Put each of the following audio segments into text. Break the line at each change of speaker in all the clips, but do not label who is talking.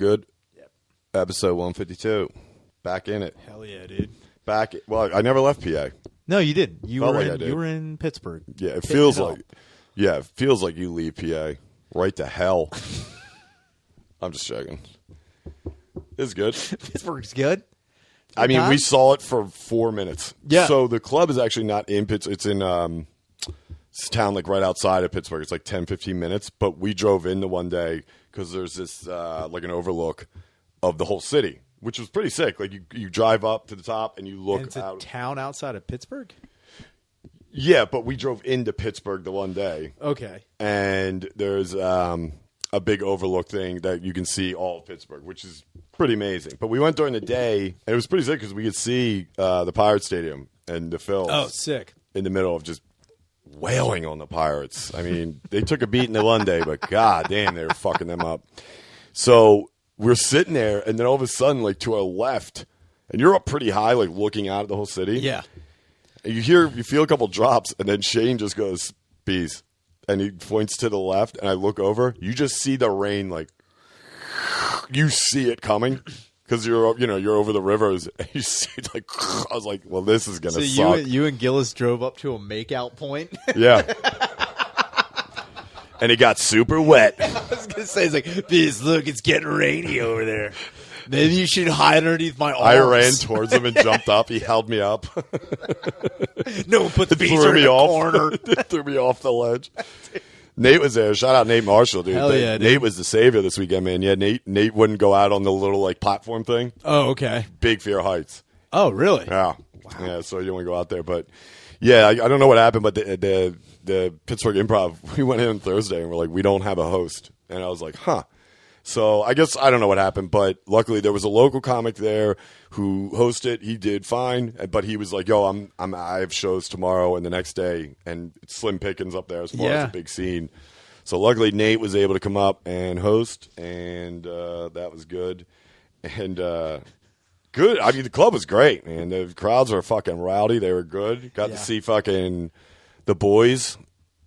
Good. Yep. Episode 152. Back in it.
Hell yeah, dude.
Well, I never left PA.
No, you did. You
Felt
were
like
you were in Pittsburgh.
Yeah, it feels like you leave PA right to hell. I'm just joking. It's good.
Pittsburgh's good.
I mean, we saw it for 4 minutes.
Yeah.
So the club is actually not in Pittsburgh. It's in it's a town like right outside of Pittsburgh. It's like 10, 15 minutes. But we drove in the one day because there's this like an overlook of the whole city, which was pretty sick. Like you drive up to the top and you look
and it's
out.
a town outside of Pittsburgh?
Yeah, but we drove into Pittsburgh the one day.
Okay.
And there's a big overlook thing that you can see all of Pittsburgh, which is pretty amazing. But we went during the day, and it was pretty sick because we could see the Pirate Stadium and the Phils.
Oh, sick.
In the middle of just wailing on the Pirates. I mean, they took a beating the one day, but god damn, they were fucking them up. So we're sitting there, and then all of a sudden, like to our left, and you're up pretty high, like looking out at the whole city.
Yeah.
And you feel a couple drops, and then Shane just goes, "Bees," and he points to the left, and I look over. You just see the rain, like you see it coming because you're over the rivers, and you see it like. I was like, "Well, this is gonna suck."
So you and Gillis drove up to a makeout point.
Yeah. And it got super wet.
I was gonna say, it's like, Bees, look, it's getting rainy over there. Maybe you should hide underneath my arms.
I ran towards him and jumped up. He held me up.
No one put the bees in the corner.
Threw me off the ledge. Nate was there. Shout out Nate Marshall, dude.
Hell yeah, dude.
Nate was the savior this weekend, man. Yeah, Nate wouldn't go out on the little like platform thing.
Oh, okay.
Big fear of heights.
Oh, really?
Yeah. Wow. Yeah, so you don't want to go out there. But yeah, I don't know what happened, but the Pittsburgh Improv, we went in on Thursday and we're like, we don't have a host. And I was like, huh. So I guess I don't know what happened, but luckily there was a local comic there who hosted. He did fine, but he was like, "Yo, I have shows tomorrow and the next day, and it's slim pickings up there as far as a big scene." So luckily Nate was able to come up and host, and that was good. And good. I mean, the club was great, man. The crowds were fucking rowdy. They were good. Got to see fucking the boys.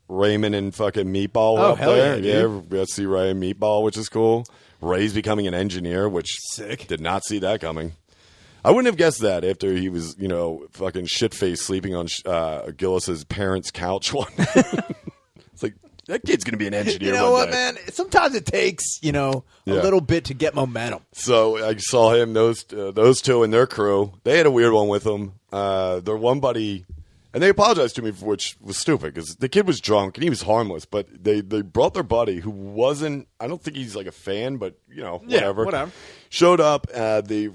Raymond and fucking Meatball were up there. Yeah, we got to see Ray and Meatball, which is cool. Ray's becoming an engineer, which
sick. Did
not see that coming. I wouldn't have guessed that after he was, fucking shit-faced sleeping on Gillis's parents' couch one night. It's like, that kid's going to be an engineer one day.
You know what, man? Sometimes it takes, a little bit to get momentum.
So I saw him, those two and their crew. They had a weird one with them. Their one buddy... And they apologized to me, which was stupid, because the kid was drunk, and he was harmless. But they brought their buddy, who wasn't, I don't think he's like a fan, but, whatever.
Yeah, whatever.
Showed up, he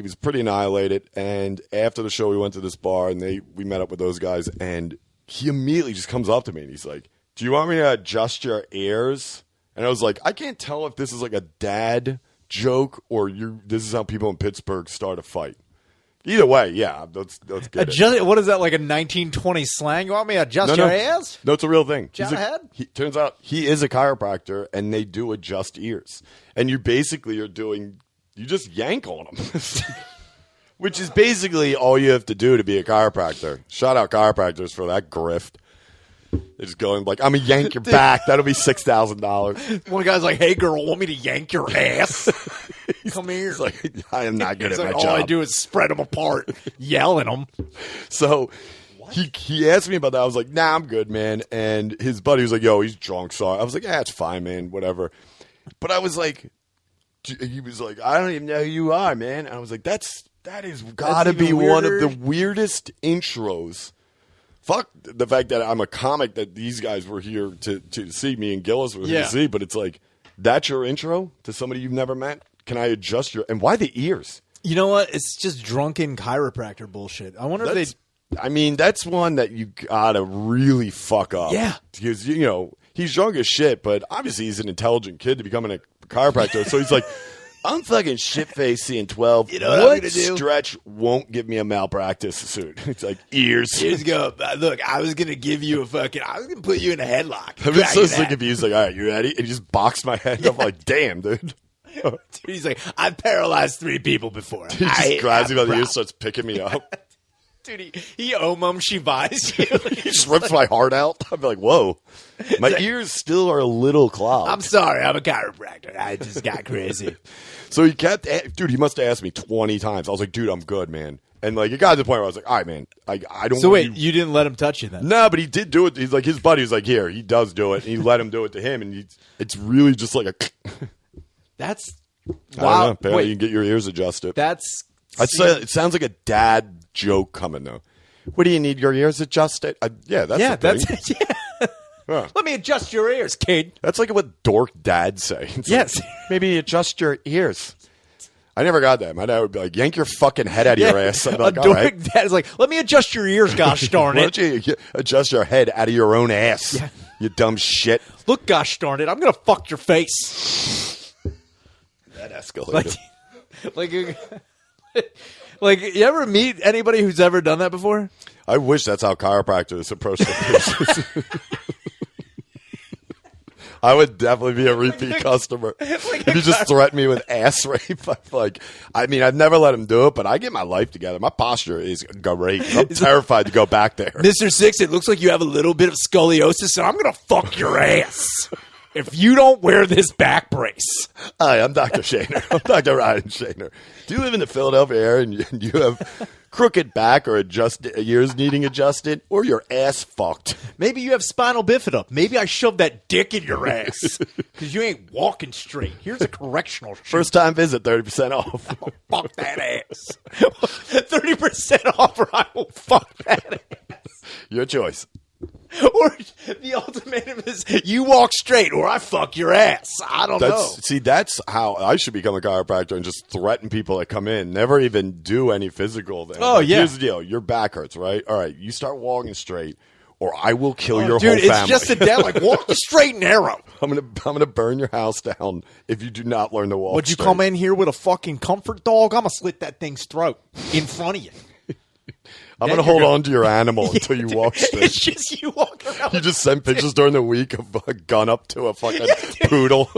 was pretty annihilated. And after the show, we went to this bar, and we met up with those guys. And he immediately just comes up to me, and he's like, "Do you want me to adjust your ears?" And I was like, I can't tell if this is like a dad joke or this is how people in Pittsburgh start a fight. Either way, yeah, let's get it.
What is that, like a 1920 slang? You want me to adjust your ears?
No, it's a real thing.
Turns
out he is a chiropractor, and they do adjust ears. And you just yank on them. Which is basically all you have to do to be a chiropractor. Shout out chiropractors for that grift. They're just going like, I'm going to yank your back. That'll be $6,000.
One guy's like, "Hey, girl, want me to yank your ass? Come here."
He's like, I am not good at my job.
All I do is spread them apart, yell at them.
So he asked me about that. I was like, "Nah, I'm good, man." And his buddy was like, "Yo, he's drunk, sorry." I was like, "Yeah, it's fine, man, whatever." But I was like, he was like, "I don't even know who you are, man." And I was like, that has got to be one of the weirdest intros. Fuck the fact that I'm a comic that these guys were here to see, me and Gillis were here to see, but it's like, that's your intro to somebody you've never met? Can I adjust and why the ears?
You know what? It's just drunken chiropractor bullshit. I wonder if
that's one that you gotta really fuck up.
Yeah.
Because, he's drunk as shit, but obviously he's an intelligent kid to becoming a chiropractor. So he's like, I'm fucking shit-faced seeing 12.
You know what I'm gonna do?
Stretch won't give me a malpractice suit? It's like ears.
Here's go. Look, I was going to give you I was going to put you in a headlock.
I've been so sick of you. He's like, "All right, you ready?" And he just boxed my head. I'm like, damn, dude.
He's like, "I've paralyzed 3 people before."
He just grabs me by the ear, starts picking me up.
Dude, he Shibuys you.
He just rips my heart out. I'd be like, whoa. My ears still are a little clogged.
I'm sorry, I'm a chiropractor. I just got crazy.
So he kept, dude, he must have asked me 20 times. I was like, dude, I'm good, man. And like, it got to the point where I was like, all right, man, I don't
So
want
wait, you didn't let him touch you then?
No, but he did do it. He's like, his buddy was like, here, he does do it. And he let him do it to him. And it's really just like a.
That's.
Wow.
Wow.
I don't know. Apparently
Wait,
you can get your ears adjusted.
that's.
I'd say it sounds like a dad joke coming, though. What do you need, your ears adjusted? Yeah, that's
Yeah,
the thing.
that's. Yeah.
Huh.
Let me adjust your ears, kid.
That's like what dork dads say. It's
Yes.
like, maybe adjust your ears. I never got that. My dad would be like, yank your fucking head out of your ass. I'd be like, all right.
Dad is like, let me adjust your ears, gosh darn
Why
it.
don't you adjust your head out of your own ass,
Yeah.
you dumb shit.
Look, gosh darn it, I'm going to fuck your face.
That escalated.
Like, you ever meet anybody who's ever done that before?
I wish that's how chiropractors approach their patients. I would definitely be a repeat customer. If you just threaten me with ass rape, I mean, I've never let him do it, but I get my life together. My posture is great. I'm terrified to go back there.
Mr. Six, it looks like you have a little bit of scoliosis, and I'm going to fuck your ass if you don't wear this back brace.
Hi, I'm Dr. Shaner. I'm Dr. Ryan Shaner. Do you live in the Philadelphia area and you have crooked back or ears needing adjusted, or your ass fucked?
Maybe you have spinal bifida. Maybe I shoved that dick in your ass because you ain't walking straight. Here's a correctional shoot.
First time visit, 30% off.
Fuck that ass. 30% off, or I will fuck that ass.
Your choice.
Or the ultimatum is you walk straight or I fuck your ass. I don't know.
See, that's how I should become a chiropractor and just threaten people that come in. Never even do any physical.
Oh, yeah.
Here's the deal. Your back hurts, right? All right. You start walking straight or I will kill your
Dude,
whole family.
it's just a death. Like, walk the straight and narrow.
I'm gonna burn your house down if you do not learn to walk
Would you
straight.
come in here with a fucking comfort dog? I'm going to slit that thing's throat in front of you.
I'm
Then
going to
you're
hold on to your animal until you walk straight.
It's just you walk around.
You just send pictures during the week of a gun up to a fucking poodle.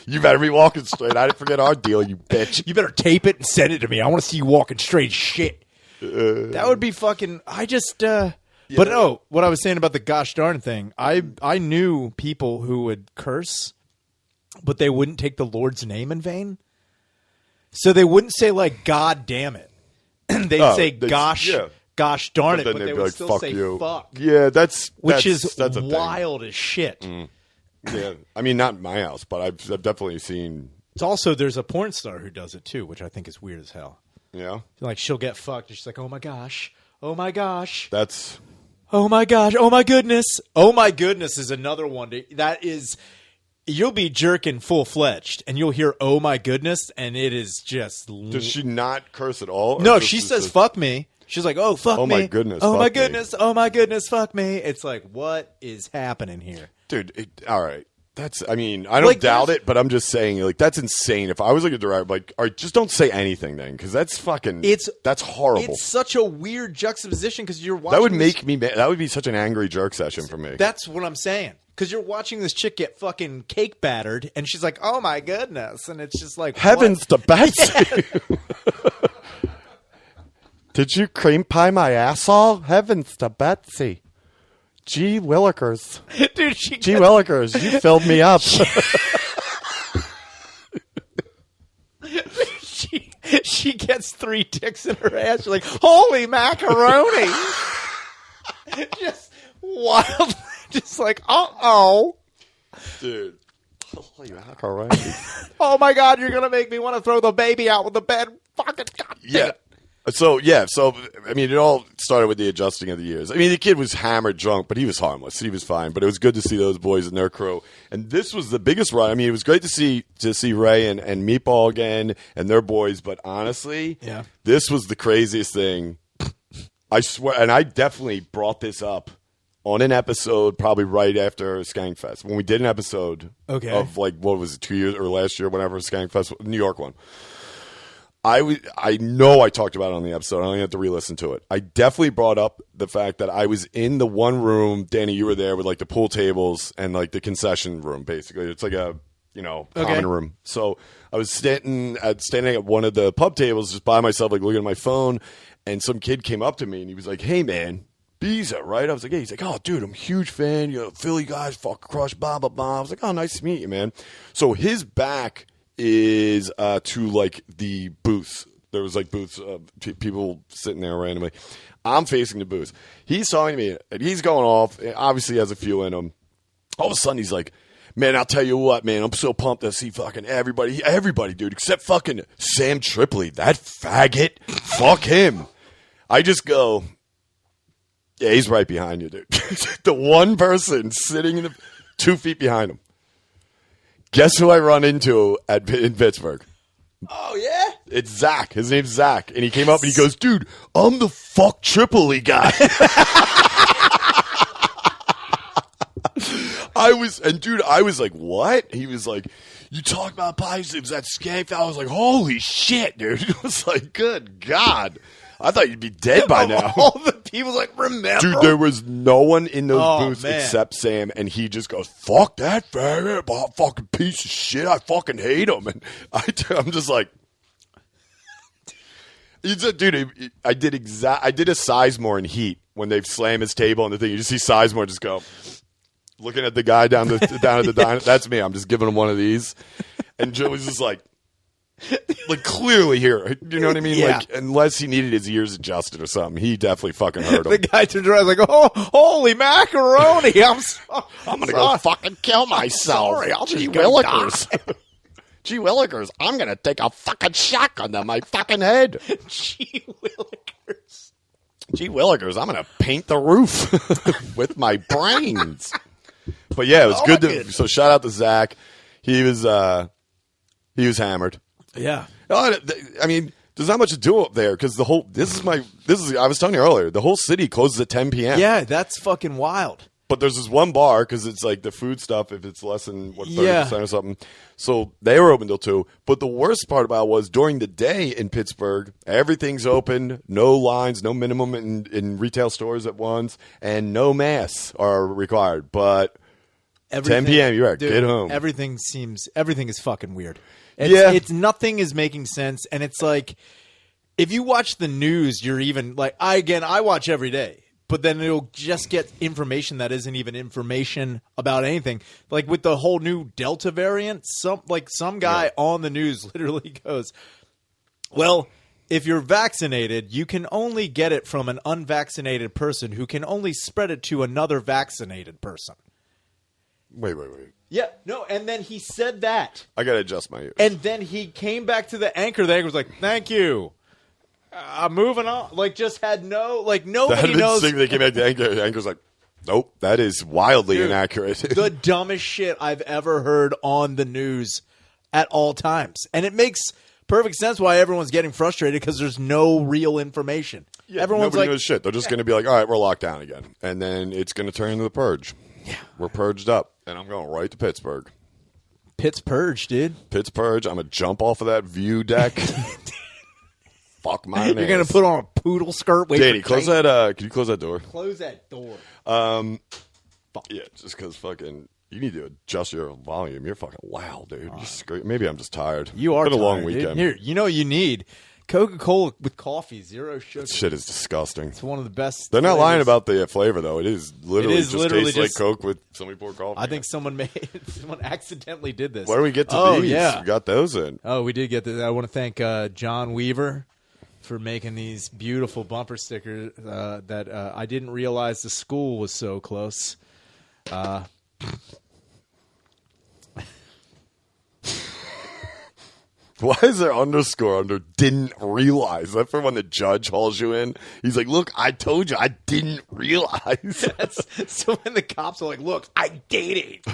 You better be walking straight. I didn't forget our deal, you bitch.
You better tape it and send it to me. I want to see you walking straight as shit. That would be fucking. I just. But no, what I was saying about the gosh darn thing, I knew people who would curse, but they wouldn't take the Lord's name in vain. So they wouldn't say like "God damn it." They'd say "Gosh, gosh darn it," but
then
they
they'd
would
be like,
still
"Fuck
say
you."
"fuck,"
Yeah, that's
that's
a
wild as shit.
thing. Yeah, I mean, not in my house, but I've definitely seen.
It's also there's a porn star who does it too, which I think is weird as hell.
Yeah,
Like she'll get fucked, and she's like, "Oh my gosh, oh my gosh."
that's.
Oh my gosh! Oh my goodness! Oh my goodness is another one. That is, you'll be jerking full fledged, and you'll hear "Oh my goodness," and it is just.
Does she not curse at all?
No, she says "fuck me." She's like, "Oh fuck me!"
Oh my goodness!
Oh my
fuck me.
goodness! Oh my goodness! Fuck me! It's like, what is happening here,
Dude? All right. That's. I mean, I don't
Like,
doubt
there's-
it, but I'm just saying, like, that's insane. If I was like a director, like, all right, just don't say anything then, because that's fucking. That's horrible.
It's such a weird juxtaposition because you're watching.
That would
this-
make me. That would be such an angry jerk session for me.
That's what I'm saying. Because you're watching this chick get fucking cake battered, and she's like, "Oh my goodness," and it's just like,
Heavens
what?
to Betsy! Did you cream pie my asshole? Heavens to Betsy! Gee Willikers!
Dude, she
Gee Willikers! You filled me up.
she gets 3 dicks in her ass. She's like, holy macaroni! Just wild, just like,
Dude. Holy macaroni.
oh my god, you're gonna make me want to throw the baby out with the bed. Fucking god damn
Yeah.
it.
So I mean, it all started with the adjusting of the years. I mean, the kid was hammered drunk, but he was harmless. He was fine. But it was good to see those boys and their crew. And this was the biggest run. I mean, it was great to see Ray and Meatball again and their boys. But honestly, this was the craziest thing. I swear, and I definitely brought this up on an episode probably right after Skankfest when we did an episode of like what was it 2 years or last year, whenever Skankfest, New York one. I know I talked about it on the episode. I only have to re-listen to it. I definitely brought up the fact that I was in the one room, Danny, you were there with like the pool tables and like the concession room, basically. It's like a, common room. So I was standing at one of the pub tables just by myself, like looking at my phone. and some kid came up to me and he was like, "Hey man, Beeza, right?" I was like, "Yeah." He's like, "Oh, dude, I'm a huge fan. You know, Philly guys, fuck crush, blah blah blah." I was like, "Oh, nice to meet you, man." So his back is to like the booths. There was like booths of people sitting there randomly. I'm facing the booth. He's talking to me, and he's going off. Obviously, has a few in him. All of a sudden, he's like, "Man, I'll tell you what, man. I'm so pumped to see fucking everybody, dude, except fucking Sam Tripoli. That faggot. Fuck him." I just go, "Yeah, he's right behind you, dude." The one person sitting in 2 feet behind him. Guess who I run into in Pittsburgh?
Oh, yeah?
It's Zach. His name's Zach. And he came up and he goes, "Dude, I'm the fuck Tripoli guy." I was like, "What?" He was like, "You talk about positives, that skank." I was like, "Holy shit, dude." It was like, good God. I thought you'd be dead by now.
All the people like, remember?
Dude, there was no one in those booths
man.
except Sam, and he just goes, "Fuck that faggot, fucking piece of shit. I fucking hate him." And I'm just like, dude, I did a Sizemore in Heat when they slam his table and the thing. You just see Sizemore just go, looking at the guy down at the diner. That's me. I'm just giving him one of these. And Joe was just like clearly here. You know what I mean?
Yeah.
Like, unless he needed his ears adjusted or something, he definitely fucking heard him.
The guy turned around like, "Oh, holy macaroni. I'm
going to go fucking kill myself.
Sorry, I'll
Gee
just go
willikers. Gee willikers, I'm going to take a fucking shotgun to my fucking head.
Gee willikers.
Gee willikers, I'm going to paint the roof with my brains." But yeah, it was good. So shout out to Zach. He was hammered.
Yeah.
I mean, there's not much to do up there because I was telling you earlier, the whole city closes at 10 p.m.
Yeah, that's fucking wild.
But there's this one bar because it's like the food stuff if it's less than 30% or something. So they were open till 2. But the worst part about it was during the day in Pittsburgh, everything's open, no lines, no minimum in retail stores at once, and no masks are required. But 10 p.m. you're right. Get home.
Everything is fucking weird.
It's
nothing is making sense, and it's like if you watch the news, you're even like I watch every day, but then it'll just get information that isn't even information about anything. Like with the whole new Delta variant, some guy on the news literally goes, "Well, if you're vaccinated, you can only get it from an unvaccinated person who can only spread it to another vaccinated person."
Wait.
Yeah, no, and then he said that.
I got to adjust my ears.
And then he came back to the anchor. The anchor was like, "Thank you. I'm moving on." Like, just had nobody knows.
They came back to the anchor. The anchor's like, "Nope, that is wildly inaccurate."
The dumbest shit I've ever heard on the news at all times. And it makes perfect sense why everyone's getting frustrated because there's no real information.
Yeah,
everyone's
nobody
like,
knows shit. They're just going to be like, "All right, we're locked down again." And then it's going to turn into the purge.
Yeah.
We're purged up. And I'm going right to Pittsburgh.
Pittsburgh, dude.
Pittsburgh. I'm going to jump off of that view deck. Fuck my
You're going to put on a poodle skirt.
Danny, close that. Can you close that door?
Close that door.
Yeah, just because fucking you need to adjust your volume. You're fucking loud, dude. Maybe I'm just tired.
You are.
It's been a long
tired,
weekend.
Here, you know what you need? Coca-Cola with coffee, 0 sugar.
That shit is disgusting.
It's one of the best.
They're not
flavors.
lying about the flavor though. It is literally tastes like
just
Coke with somebody poured coffee.
I think someone accidentally did this.
Where do we get to these?
Yeah.
We got those in.
Oh, we did get this. I want to thank John Weaver for making these beautiful bumper stickers that I didn't realize the school was so close.
Why is there underscore under didn't realize? Is that for when the judge hauls you in? He's like, "Look, I told you I didn't realize."
So when the cops are like, "Look, I did it."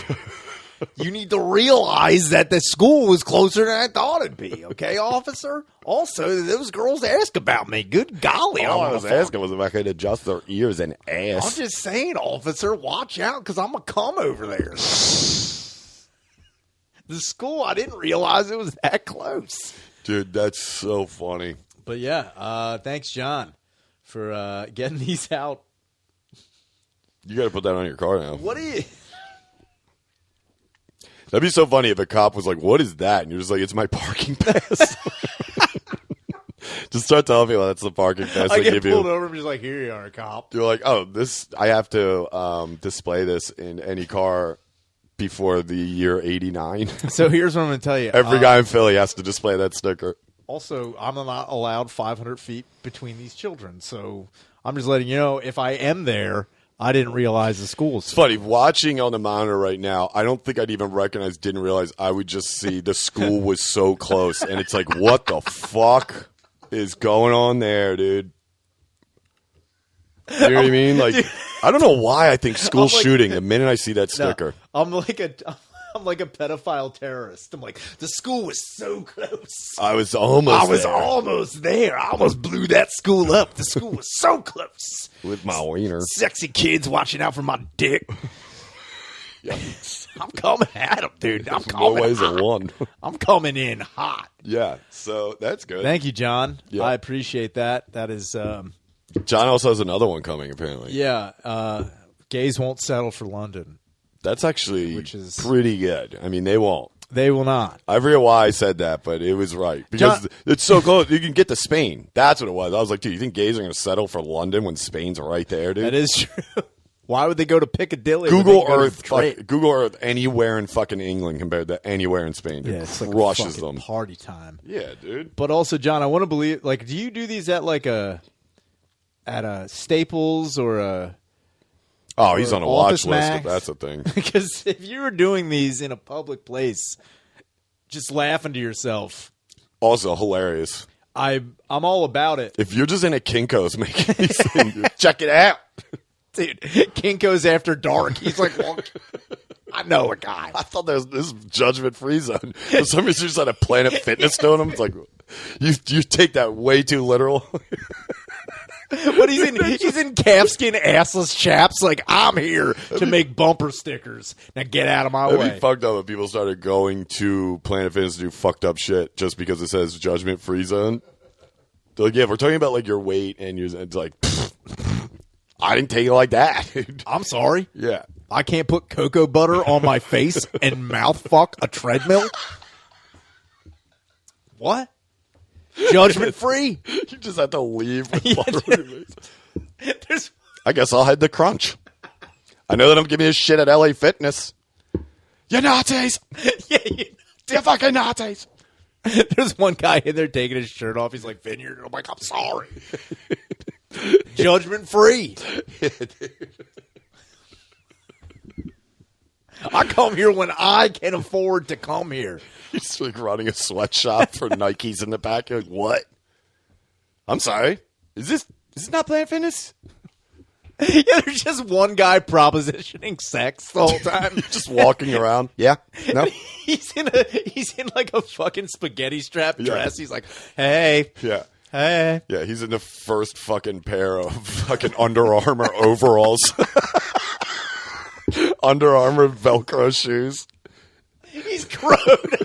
You need to realize that the school was closer than I thought it'd be, okay, officer? Also, those girls ask about me. Good golly.
All I was asking was if I could adjust their ears and ass.
I'm just saying, officer, watch out because I'm going to come over there. The school, I didn't realize it was that close.
Dude, that's so funny.
But yeah, thanks, John, for getting these out.
You got to put that on your car now.
What do you...
That'd be so funny if a cop was like, "What is that?" And you're just like, "It's my parking pass." Just start telling people that's the parking pass
I
they
get
give
pulled
you.
over and just like, here you are, cop.
You're like, oh, this. I have to display this in any car before the year '89.
So here's what I'm going to tell you.
Every guy in Philly has to display that sticker.
Also, I'm not allowed 500 feet between these children. So I'm just letting you know, if I am there, I didn't realize the school's.
It's funny, watching on the monitor right now, I don't think I'd even recognize, didn't realize I would just see the school was so close. And it's like, what the fuck is going on there, dude? You know what I mean? Like, dude, I don't know why I think school shooting the minute I see that sticker.
No, I'm like a pedophile terrorist. I'm like, the school was so close.
I was almost
there. I almost blew that school up. The school was so close.
With my wiener.
Sexy kids watching out for my dick. I'm coming at them, dude. I'm coming.
No ways of one.
I'm coming in hot.
Yeah, so that's good.
Thank you, John.
Yeah.
I appreciate that. That is...
John also has another one coming, apparently.
Yeah. Gays won't settle for London.
That's actually pretty good. I mean, they won't.
They will not.
I forget why I said that, but it was right. Because it's so close. You can get to Spain. That's what it was. I was like, dude, you think gays are going to settle for London when Spain's right there, dude?
That is true. Why would they go to Piccadilly?
Google Earth anywhere in fucking England compared to anywhere in Spain. Dude.
Yeah, it's
crushes
like a
them.
party time.
Yeah, dude.
But also, John, I want to believe, like, do you do these at a Staples or a...
Oh, he's on a watch list if
Max.
that's a thing.
Because if you were doing these in a public place, just laughing to yourself.
Also hilarious.
I'm all about it.
If you're just in a Kinko's making these things, check it out.
Dude, Kinko's after dark. He's like, well, I know a guy.
I thought this was judgment-free zone. For some reason, you just had a Planet Fitness doing them. It's like, you take that way too literal.
But he's in calfskin assless chaps. Like, I'm here to make bumper stickers. Now get out of my way.
It'd be fucked up if people started going to Planet Fitness to do fucked up shit just because it says judgment-free zone. They're like, yeah, if we're talking about like your weight and it's like, I didn't take it like that, dude.
I'm sorry.
Yeah.
I can't put cocoa butter on my face and mouth fuck a treadmill? What? Judgment free.
You just have to leave with butter on your face. I guess I'll head to Crunch. I know they don't give me a shit at LA Fitness. You Nazis!
Yeah,
you fucking Nazis!
There's one guy in there taking his shirt off. He's like, Vineyard. I'm like, I'm sorry. Judgment free.
Yeah, dude.
I come here when I can afford to come here.
He's like running a sweatshop for Nikes in the back. You're like, what? I'm sorry. Is this not Planet Fitness?
Yeah, there's just one guy propositioning sex the whole time.
Just walking around. Yeah. No.
He's in like a fucking spaghetti strap dress. He's like, hey.
Yeah.
Hey.
Yeah, he's in the first fucking pair of fucking Under Armour overalls. Under Armour Velcro shoes.
He's grown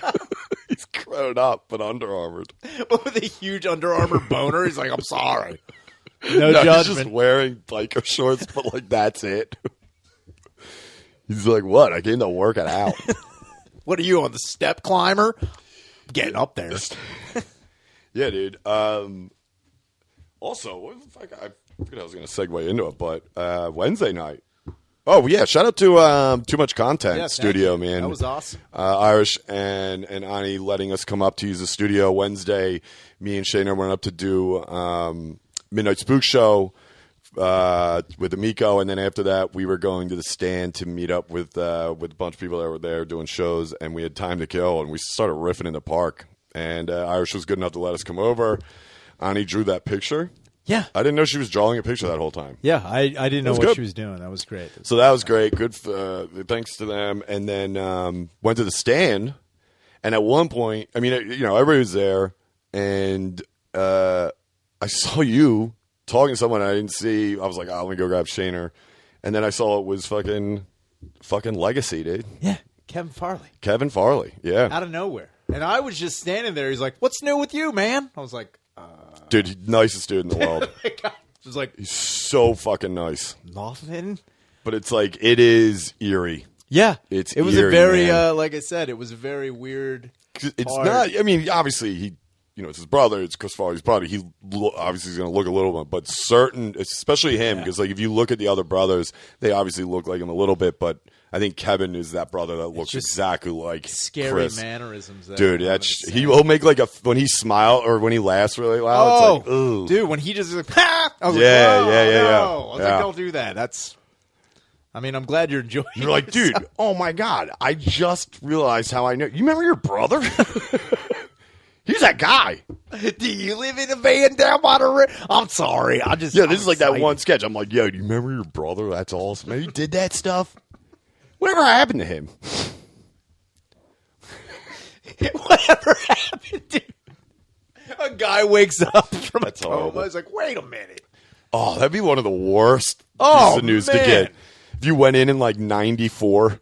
up.
He's grown up, but Under Armoured.
With a huge Under Armour boner. He's like, I'm sorry. No
He's
judgment.
just wearing biker shorts, but like that's it. He's like, what? I came to work it out.
What are you, on the step climber? Getting up there.
Yeah, dude. Also, what the fuck? I forget I was going to segue into it, but Wednesday night. Oh, yeah. Shout out to Too Much Content Studio, man.
That was awesome.
Irish and Ani letting us come up to use the studio Wednesday. Me and Shayna went up to do Midnight Spook Show with Amico, and then after that, we were going to the Stand to meet up with a bunch of people that were there doing shows, and we had time to kill, and we started riffing in the park. And Irish was good enough to let us come over. Ani drew that picture.
Yeah.
I didn't know she was drawing a picture that whole time.
Yeah, I didn't know what she was doing. That was great.
So that was great. Good. Thanks to them. And then went to the Stand. And at one point, I mean, everybody was there. And I saw you talking to someone I didn't see. I was like, let me go grab Shaner. And then I saw it was fucking Legacy, dude.
Yeah, Kevin Farley.
Yeah.
Out of nowhere. And I was just standing there. He's like, what's new with you, man? I was like,
dude, nicest dude in the world.
I was like,
he's so fucking nice.
Nothing.
But it's like, it is eerie.
Yeah.
It
was
eerie,
a very,
man.
like I said, it was a very weird
It's
part.
not, I mean, obviously it's his brother. It's Chris Farley's brother. He obviously is going to look a little bit, but certain, especially him, because like if you look at the other brothers, they obviously look like him a little bit, but I think Kevin is that brother that looks exactly like
scary
Chris.
mannerisms.
Dude, he'll make like when he smile or when he laughs really loud. It's like, ooh.
Dude, when he just like, ha! I was
yeah.
I was like, don't do that. I'm glad you're enjoying it.
You're like, dude, oh my God, I just realized how I know. You remember your brother? He's that guy.
Do you live in a van down by the river? I'm sorry.
This is like that one sketch. I'm like, yo, do you remember your brother? That's awesome. Man, he did that stuff. Whatever happened to him?
Whatever happened to him? A guy wakes up from a coma.
Horrible.
He's like, wait a minute.
Oh, that'd be one of the worst pieces of news to get. If you went in like 94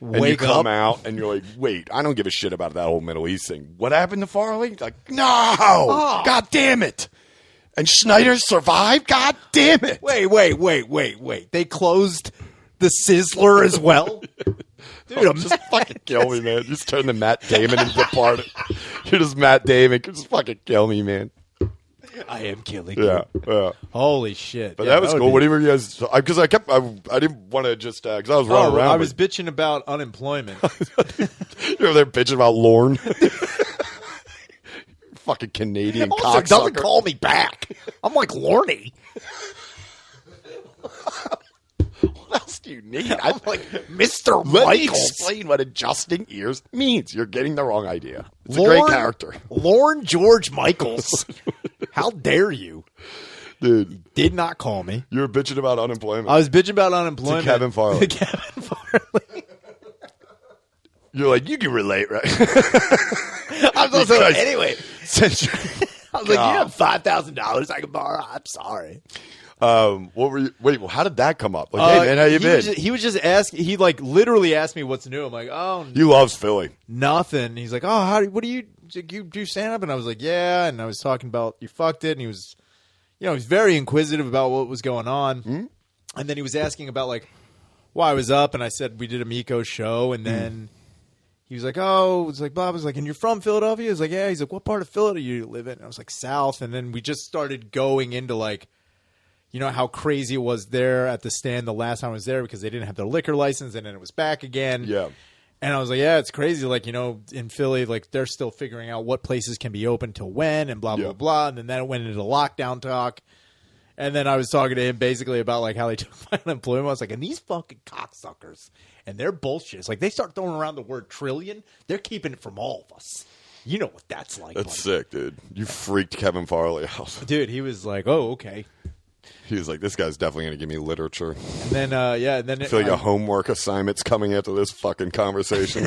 and you come out and you're like, wait, I don't give a shit about that whole Middle East thing. What happened to Farley? Like, no! Oh. God damn it! And Schneider survived? God damn it!
Wait. They closed the Sizzler as well? Dude,
just fucking kill me, man. Just turn the Matt Damon into part of it. You're just Matt Damon. Just fucking kill me, man.
I am killing you.
Yeah.
Holy shit.
But that was cool. Whatever you guys... Because I didn't want to just... Because I was running around.
I was bitching about unemployment.
You're over there bitching about Lorne. Fucking Canadian cocksucker.
Doesn't call me back. I'm like Lorne.
What else do you need?
I'm like Mr.
Let
Michaels.
me explain what adjusting ears means. You're getting the wrong idea. It's a great character.
Lorne George Michaels. How dare you?
Dude.
Did not call me.
You were bitching about unemployment.
I was bitching about unemployment.
To Kevin Farley.
Kevin Farley.
You're like, you can relate, right?
I was also, anyway. I was like, you have $5,000 I can borrow? I'm sorry.
What were you? Wait, well, how did that come up? Like, hey man, how you been?
He was just asking. He like literally asked me what's new. I'm like, oh,
he loves Philly.
Nothing. He's like, oh, what do you do stand up? And I was like, yeah. And I was talking about you fucked it. And he was, he was very inquisitive about what was going on.
Mm-hmm.
And then he was asking about like why I was up. And I said we did a Miko show. And then he was like, oh, it's like Bob was like, and you're from Philadelphia? I was like, yeah. He's like, what part of Philadelphia do you live in? And I was like, South. And then we just started going into like, how crazy it was there at the stand the last time I was there because they didn't have their liquor license and then it was back again.
Yeah.
And I was like, yeah, it's crazy. Like, in Philly, like they're still figuring out what places can be open till when and blah, blah, blah. And then that went into lockdown talk. And then I was talking to him basically about like how they took my unemployment. I was like, and these fucking cocksuckers and their bullshit. It's like they start throwing around the word trillion. They're keeping it from all of us. You know what that's like.
That's sick, dude. You freaked Kevin Farley out.
Dude, he was like, oh, okay.
He was like, this guy's definitely going to give me literature.
And then, and then...
I feel like a homework assignment's coming after this fucking conversation.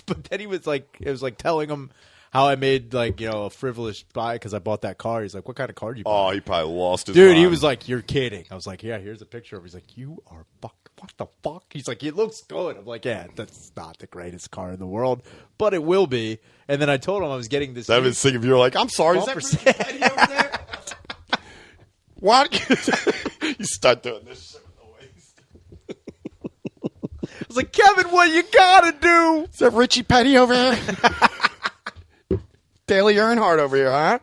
But then he was like, it was like telling him how I made like, a frivolous buy because I bought that car. He's like, what kind of car did you buy?
Oh, he probably lost his
mind.
Dude,
he was like, you're kidding. I was like, yeah, here's a picture of it. He's like, you are what the fuck? He's like, it looks good. I'm like, yeah, that's not the greatest car in the world, but it will be. And then I told him I was getting this...
That was sick if you were like, I'm sorry, is that over there? What? You start doing this shit with the waist.
I was like, Kevin, what you gotta do?
Is that Richie Petty over here? Daily Earnhardt over here, huh?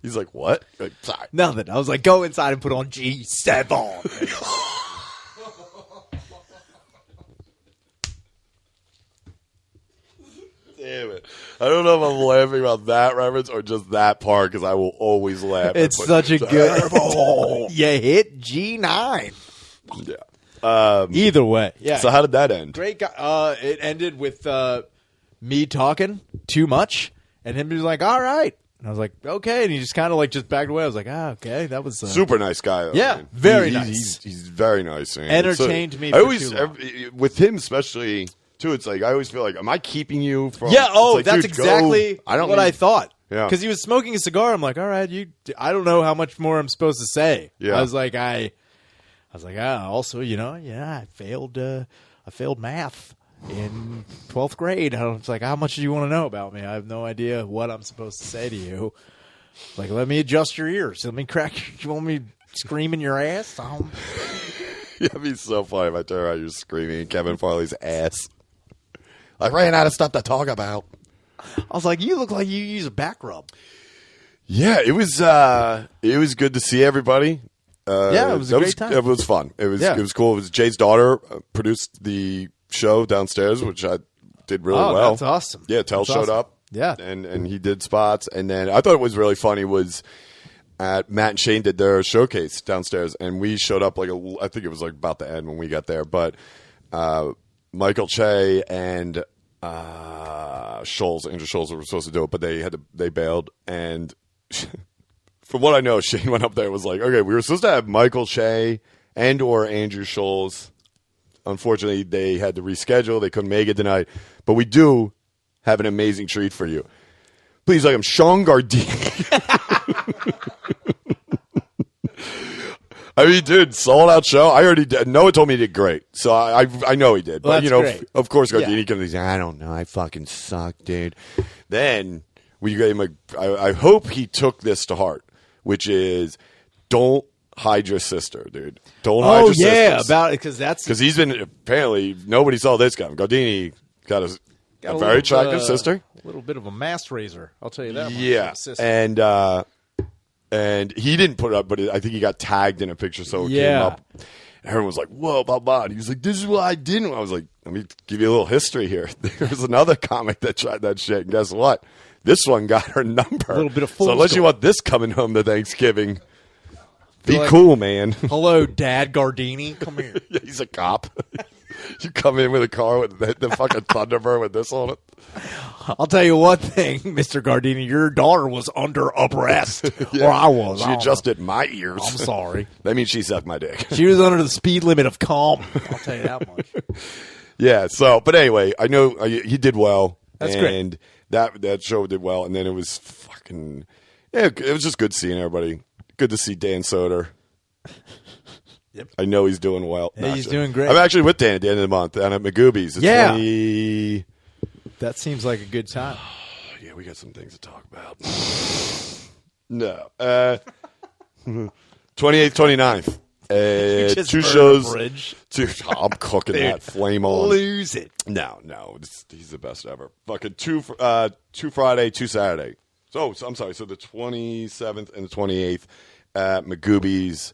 He's like, what? Like, sorry.
Nothing. I was like, go inside and put on G7.
Damn it. I don't know if I'm laughing about that reference or just that part because I will always laugh.
It's such a good... You hit G9.
Yeah.
Either way. Yeah.
So how did that end?
Great guy. It ended with me talking too much and him being like, all right. And I was like, okay. And he just kind of like just backed away. I was like, okay. That was...
Super nice guy. Though,
yeah.
man.
Very nice.
He's very nice. Man.
Entertained me
I always,
too long.
with him especially... Too, it's like I always feel like, am I keeping you from?
Yeah. Oh,
like,
that's
dude,
exactly what I thought.
Yeah.
Because he was smoking a cigar. I'm like, all right, I don't know how much more I'm supposed to say.
Yeah.
I was like, also, I failed math in 12th grade. I was like, how much do you want to know about me? I have no idea what I'm supposed to say to you. Like, let me adjust your ears. Let me crack. You want me screaming your ass?
Yeah, it'd be so funny if I turn around, you're screaming Kevin Farley's ass. I ran out of stuff to talk about.
I was like, you look like you use a back rub.
Yeah, it was good to see everybody.
Yeah, it was a great time.
It was fun. It was cool. It was Jay's daughter produced the show downstairs, which I did really well.
That's awesome.
Yeah, Tell showed up.
Yeah,
and he did spots, and then I thought it was really funny was Matt and Shane did their showcase downstairs, and we showed up I think it was like about the end when we got there, but Michael Che and Andrew Scholes were supposed to do it, but they bailed, and from what I know, Shane went up there and was like, okay, we were supposed to have Michael Che and or Andrew Scholes. Unfortunately, they had to reschedule. They couldn't make it tonight, but we do have an amazing treat for you. Please welcome Sean Gardini. I mean, dude, sold out show. I already did. Noah told me he did great, so I know he did.
Well,
but
great.
Of course, Gardini comes. He's like, I don't know. I fucking suck, dude. Then we gave him I hope he took this to heart, which is don't hide your sister, dude. Don't hide your sister.
About it because
he's been apparently nobody saw this coming. Gardini got a very attractive sister.
A little bit of a mass raiser, I'll tell you that much.
Yeah, and he didn't put it up, but I think he got tagged in a picture, so it came up. And everyone was like, whoa, blah, blah. And he was like, this is what I didn't. I was like, let me give you a little history here. There was another comic that tried that shit, and guess what? This one got her number.
A little bit of full
So unless you want this coming home to Thanksgiving, be cool, man.
Hello, Dad Gardini. Come here.
Yeah, he's a cop. You come in with a car with the fucking Thunderbird with this on it.
I'll tell you one thing, Mr. Gardini, your daughter was under arrest.
Yeah.
Or I was.
She adjusted my ears.
I'm sorry.
That means she sucked my dick.
She was under the speed limit of calm. I'll tell you that much.
Yeah, but anyway, I know he did well.
That's
and great. That show did well, and then it was fucking... Yeah, it was just good seeing everybody. Good to see Dan Soder.
Yep.
I know he's doing well.
Yeah, he's doing great.
I'm actually with Dan at the end of the month down at Magoobies. It's
That seems like a good time.
Yeah, we got some things to talk about. No. 28th, 29th. Two shows. I'm cooking that flame on.
Lose it.
No. He's the best ever. Fucking two Friday, 2 Saturday. So I'm sorry. So the 27th and the 28th at Magoobies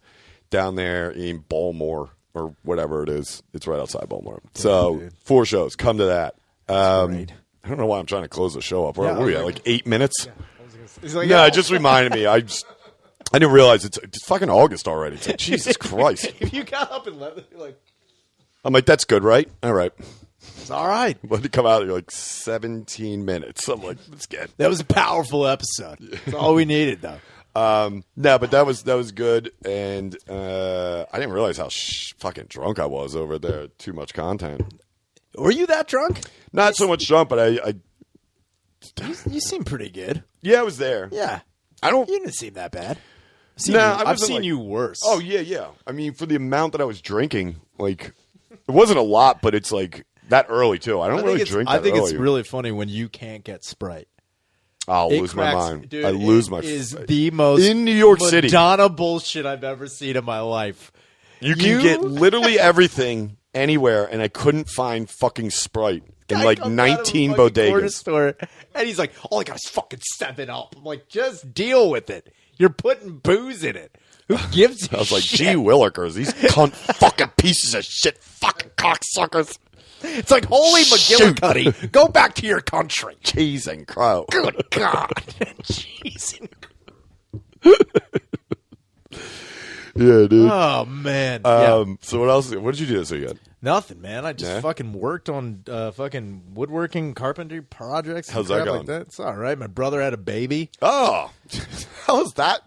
down there in Baltimore or whatever it is. It's right outside Baltimore. So 4 shows. Come to that.
Great.
I don't know why I'm trying to close the show up. What are we at? Like 8 minutes?
Yeah.
No, it just reminded me. I didn't realize it's fucking August already. It's like, Jesus Christ.
If you got up and left, you're like...
I'm like, that's good, right? All right.
It's all right.
Let it come out in like 17 minutes. I'm like, let's get.
That was a powerful episode. That's all we needed, though.
No, but that was good, and I didn't realize how fucking drunk I was over there. Too much content.
Were you that drunk?
Not so much drunk, but I
You seem pretty good.
Yeah, I was there.
Yeah.
You
didn't seem that bad.
I've
seen you worse.
Oh, yeah. I mean, for the amount that I was drinking, like, it wasn't a lot, but it's like that early, too. I don't really drink that early.
I think it's really funny when you can't get Sprite.
I'll lose my mind.
Dude,
I lose my.
Is the most
in New York City
Madonna bullshit I've ever seen in my life.
You can get literally everything anywhere, and I couldn't find fucking Sprite in like 19 bodegas.
Store, and he's like, "All I got is fucking 7-Up." I'm like, "Just deal with it. You're putting booze in it. Who gives a
I was like,
shit?
"Gee willikers, these cunt fucking pieces of shit, fucking cocksuckers."
It's like, holy McGillicuddy, go back to your country.
Cheese and crow.
Good God. Cheese and crow.
Yeah, dude.
Oh, man.
So what else? What did you do this weekend?
Nothing, man. I just fucking worked on fucking woodworking, carpentry projects.
How's that going?
Like that. It's all right. My brother had a baby.
Oh, how's that?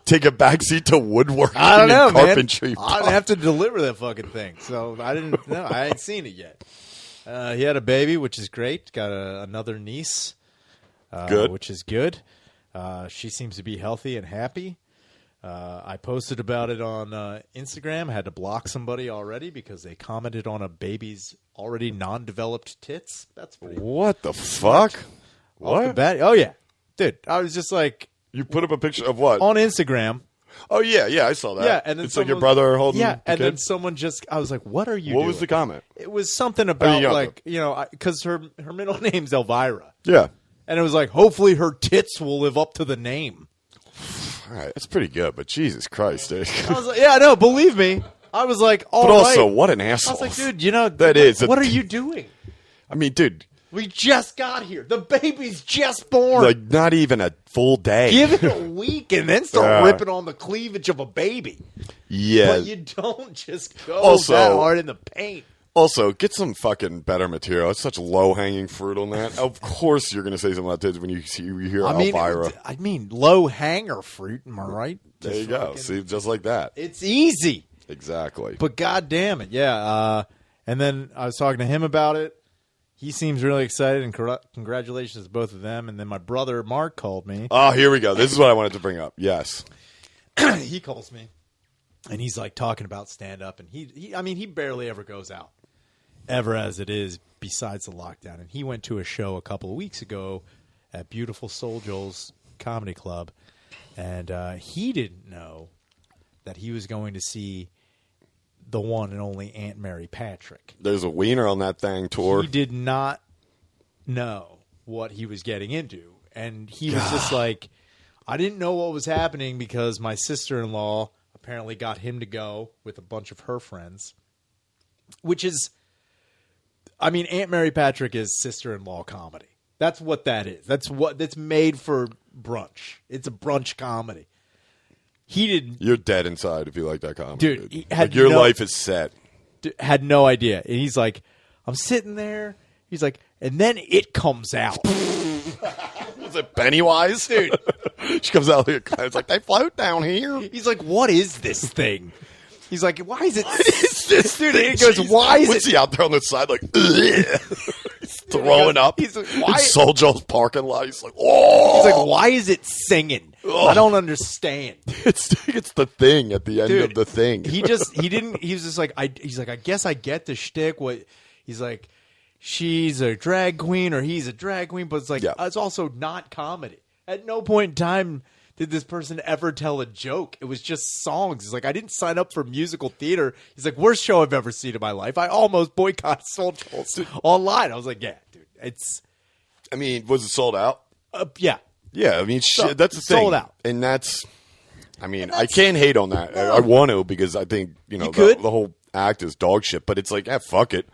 Take a backseat to woodworking
I don't know,
and carpentry.
man. I didn't have to deliver that fucking thing, so I didn't know. I ain't seen it yet. He had a baby, which is great. Got another niece,
good,
which is good. She seems to be healthy and happy. I posted about it on Instagram. Had to block somebody already because they commented on a baby's already non-developed tits. That's pretty.
What the fuck? What?
Oh yeah, dude. I was just like.
You put up a picture of what?
On Instagram.
Oh, yeah, I saw that.
Yeah, and then
it's like your brother holding
yeah, and
kid?
then someone just, I was like, what are you doing?
What was the comment?
It was something about, because her middle name's Elvira.
Yeah.
And it was like, hopefully her tits will live up to the name.
All right, that's pretty good, but Jesus Christ, dude.
I was like, yeah, no, believe me. I was like, all
but
right.
also, what an asshole.
I was like, dude, you know, what are you doing?
I mean, dude.
We just got here. The baby's just born.
Like, not even a full day.
Give it a week and then start ripping on the cleavage of a baby.
Yeah.
But you don't just go that hard in the paint.
Also, get some fucking better material. It's such low-hanging fruit on that. Of course you're going to say something about tits when you hear Elvira.
I mean, low-hanger fruit, am I right?
There you go. See, just like that.
It's easy.
Exactly.
But God damn it, yeah. And then I was talking to him about it. He seems really excited, and congratulations to both of them. And then my brother, Mark, called me.
Oh, here we go. This is what I wanted to bring up. Yes.
He calls me, and he's like talking about stand-up. And he barely ever goes out. Ever as it is, besides the lockdown. And he went to a show a couple of weeks ago at Beautiful Soul Joel's Comedy Club, and he didn't know that he was going to see the one and only Aunt Mary Patrick.
There's a wiener on that thing tour.
He did not know what he was getting into, and he was just like, I didn't know what was happening because my sister-in-law apparently got him to go with a bunch of her friends, which is... I mean, Aunt Mary Patrick is sister-in-law comedy. That's what that is. That's made for brunch. It's a brunch comedy. He didn't.
You're dead inside if you like that comedy,
dude.
He had your life is set.
Had no idea, and he's like, I'm sitting there. He's like, and then it comes out.
Was it Pennywise, dude? She comes out like it's like they float down here.
He's like, what is this thing? He's like, why is it?
What is this?
Dude, he goes, why is it?
What's he out there on the side like he's throwing up?
He's like, why?
In Soul Joel's parking lot. He's like, oh.
He's like, why is it singing? I don't understand.
It's the thing at the end of the thing.
He was just like, I guess I get the shtick. What he's like, she's a drag queen or he's a drag queen, but it's like, it's also not comedy. At no point in time did this person ever tell a joke. It was just songs. He's like, I didn't sign up for musical theater. He's like, worst show I've ever seen in my life. I almost boycotted Soul Joel's online. I was like, yeah, dude, it's.
I mean, was it sold out?
Yeah.
Yeah, I mean, that's the thing.
Sold out.
And that's, I mean, I can't hate on that. No. I want to because I think, the whole act is dog shit. But it's like, fuck it.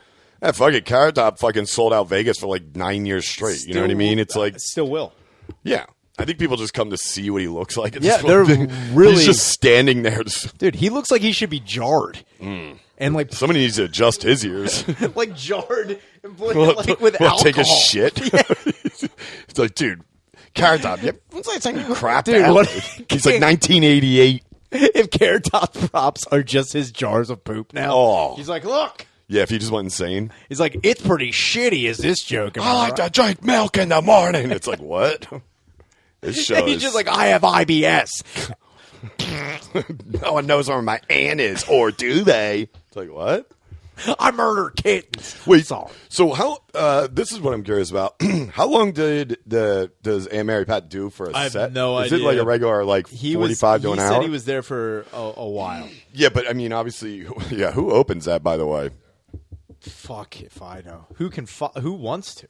Fuck it. Carrot Top fucking sold out Vegas for like 9 years straight. You know what I mean? It's like.
Still will.
Yeah. I think people just come to see what he looks like.
They're really.
He's just standing there.
Dude, he looks like he should be jarred. And like
somebody needs to adjust his ears.
Like jarred and like with alcohol.
Take a shit. Yeah. It's like, dude. Carrot Top, what's that saying? Crap,
dude.
He's like 1988.
If Carrot Top props are just his jars of poop now, he's like, look.
Yeah, if he just went insane.
He's like, it's pretty shitty. Is this joke?
I like to drink milk in the morning. It's like, what? This show
he's just like, I have IBS.
No one knows where my aunt is, or do they? It's like, what?
I murder kittens.
Wait, so how? This is what I'm curious about. How long does Aunt Mary Pat do for a set?
I have no idea.
Is it like a regular 45 to an hour?
He said he was there for a while.
Yeah, but I mean, obviously, who opens that? By the way,
fuck if I know. Who wants to?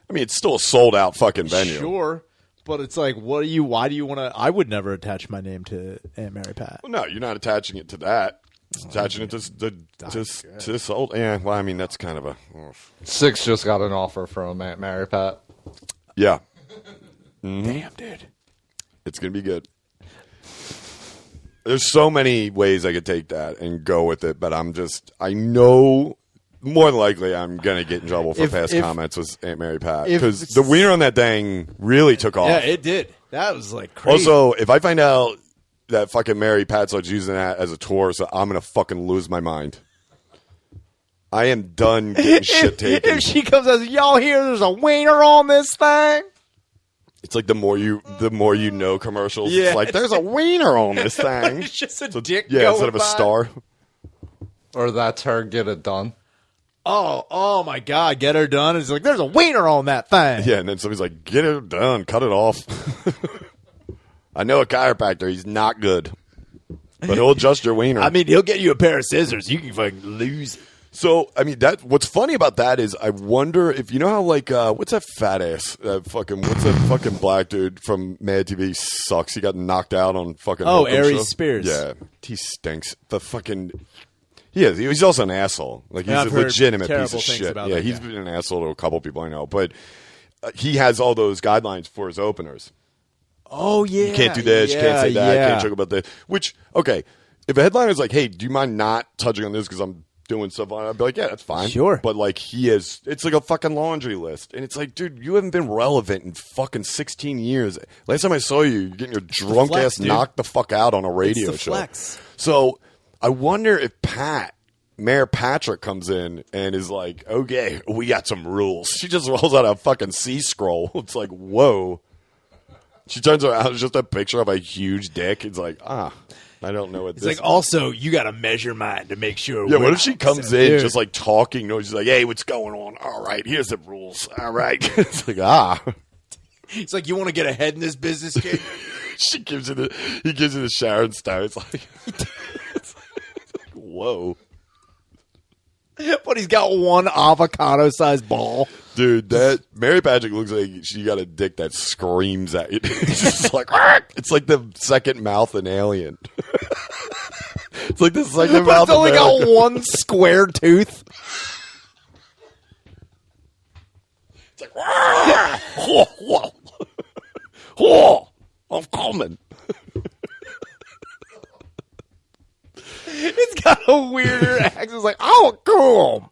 I mean, it's still a sold out fucking venue.
Sure. But it's like, why do you want to? I would never attach my name to Aunt Mary Pat.
Well, no, you're not attaching it to that. Attaching it to sold. Yeah, well, I mean, that's kind of a.
Six just got an offer from Aunt Mary Pat.
Yeah.
Mm-hmm. Damn, dude.
It's going to be good. There's so many ways I could take that and go with it, but I know more than likely I'm going to get in trouble for past comments with Aunt Mary Pat. Because the wiener on that thing really took off.
Yeah, it did. That was like crazy.
Also, if I find out that fucking Mary Pat starts using that as a tour, so I'm going to fucking lose my mind. I am done getting shit taken.
If she comes out, y'all hear there's a wiener on this thing?
It's like the more you know commercials. Yeah. It's like, there's a wiener on this thing.
It's just a dick
going instead of a star.
Or that's her, get it done.
Oh my God, get her done. It's like, there's a wiener on that thing.
Yeah, and then somebody's like, get it done, cut it off. I know a chiropractor, he's not good. But he'll adjust your wiener.
I mean, he'll get you a pair of scissors. You can fucking lose it.
So, I mean, what's funny about that is I wonder if, you know how, like, what's that fat ass? What's that fucking black dude from Mad TV? He sucks. He got knocked out on fucking.
Oh,
Hokum
Aries
show.
Spears.
Yeah. He stinks. The fucking. He is. He's also an asshole. Like, he's
I've
a
heard
legitimate
terrible
piece of
things
shit.
about
Yeah,
that
he's
guy.
been an asshole to a couple people I know. But he has all those guidelines for his openers.
Oh, yeah.
You can't do this, you can't say that,
yeah.
can't joke about this. Which, okay, if a headliner's like, hey, do you mind not touching on this because I'm doing stuff on it? I'd be like, yeah, that's fine.
Sure.
But, like, it's like a fucking laundry list. And it's like, dude, you haven't been relevant in fucking 16 years. Last time I saw you, you're getting your drunk
flex,
ass
dude.
knocked the fuck out on a radio
It's the
show.
flex.
So I wonder if Mayor Patrick comes in and is like, okay, we got some rules. She just rolls out a fucking C-scroll. It's like, whoa. She turns around, it's just a picture of a huge dick. It's like, I don't know what
It's
this
like, also, you got to measure mine to make sure.
Yeah,
we're
what if she
not
comes in
dude.
just like talking? No, she's like, hey, what's going on? All right, here's the rules. All right. It's like,
It's like, you want to get ahead in this business, kid?
he gives you the Sharon Stone. It's like, whoa.
But he's got one avocado-sized ball.
Dude, that Mary Patrick looks like she got a dick that screams at you. It's just like, "Argh!" It's like the second mouth in Alien. It's like the second
But
mouth.
it's only
America.
got one square tooth.
It's like, "Argh! Whoa, whoa, whoa, I'm coming.
It's got a weirder accent. It's like, oh, cool.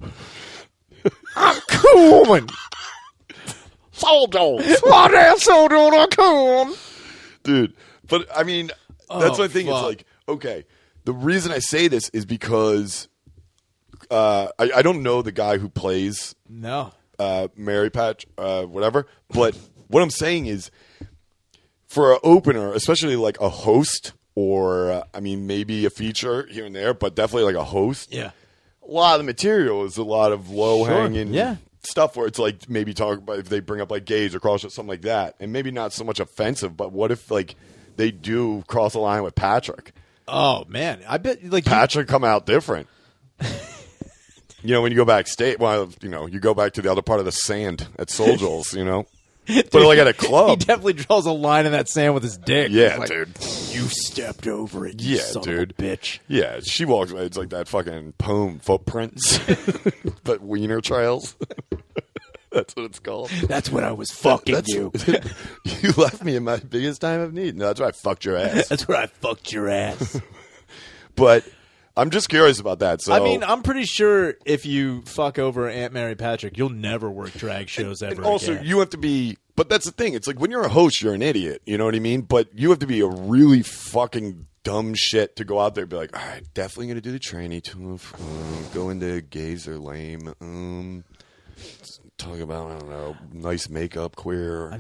I'm cool.
Soldiers.
What else I'm cool?
Dude, but I mean, that's
Oh,
what I think.
fuck.
It's like, okay, the reason I say this is because I don't know the guy who plays
No.
Mary Patch, whatever. But what I'm saying is, for an opener, especially like a host, or I mean, maybe a feature here and there, but definitely like a host.
Yeah.
A lot of the material is a lot of low hanging
yeah.
stuff where it's like maybe talk about if they bring up like gays or cross something like that, and maybe not so much offensive. But what if like they do cross the line with Patrick?
Oh, man. I bet, like,
Patrick come out different. You know, when you go backstage, well, you know, you go back to the other part of the sand at Soul Joel's, you know. But like at a
he
club.
definitely draws a line in that sand with his dick.
Yeah,
He's like,
dude.
You stepped over it, you
Yeah,
son
dude.
of a bitch.
Yeah, she walks. It's like that fucking poem footprints, but wiener trails. That's what it's called.
That's when I was fucking you.
You left me in my biggest time of need. No, that's where I fucked your ass.
That's where I fucked your ass.
But I'm just curious about that. So
I mean, I'm pretty sure if you fuck over Aunt Mary Patrick, you'll never work drag shows ever
and also
again.
you have to be. But that's the thing. It's like when you're a host, you're an idiot. You know what I mean? But you have to be a really fucking dumb shit to go out there and be like, all right, definitely going to do the tranny tooth. Go into gays are lame. Talk about, I don't know, nice makeup, queer.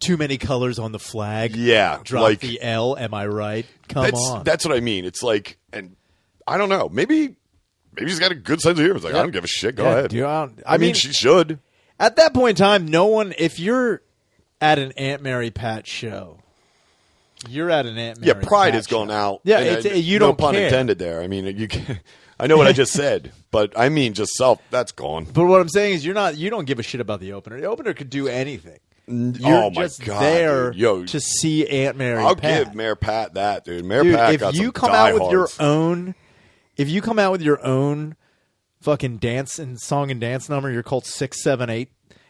Too many colors on the flag.
Yeah,
Drop
like
the L. Am I right? Come on.
That's what I mean. It's like, and I don't know. Maybe he's got a good sense of humor. It's like, I don't give a shit. Go ahead.
Dude,
I mean, she should.
At that point in time, no one. If you're at an Aunt Mary Pat show, you're at an Aunt Mary.
Yeah, pride
Pat
has gone
show.
out.
Yeah,
And
you
no
don't
pun
care.
intended there. I mean, you can, I know what I just said, but I mean just self. That's gone.
But what I'm saying is, you don't give a shit about the opener. The opener could do anything. You're
Oh my
just
God,
there
dude. Yo,
to see Aunt Mary.
I'll
Pat.
give Mayor Pat that, dude. Mayor
Dude,
Pat
if
got
you
some
come out with your
diehards.
own, if you come out with your own fucking song and dance number, you're called 678,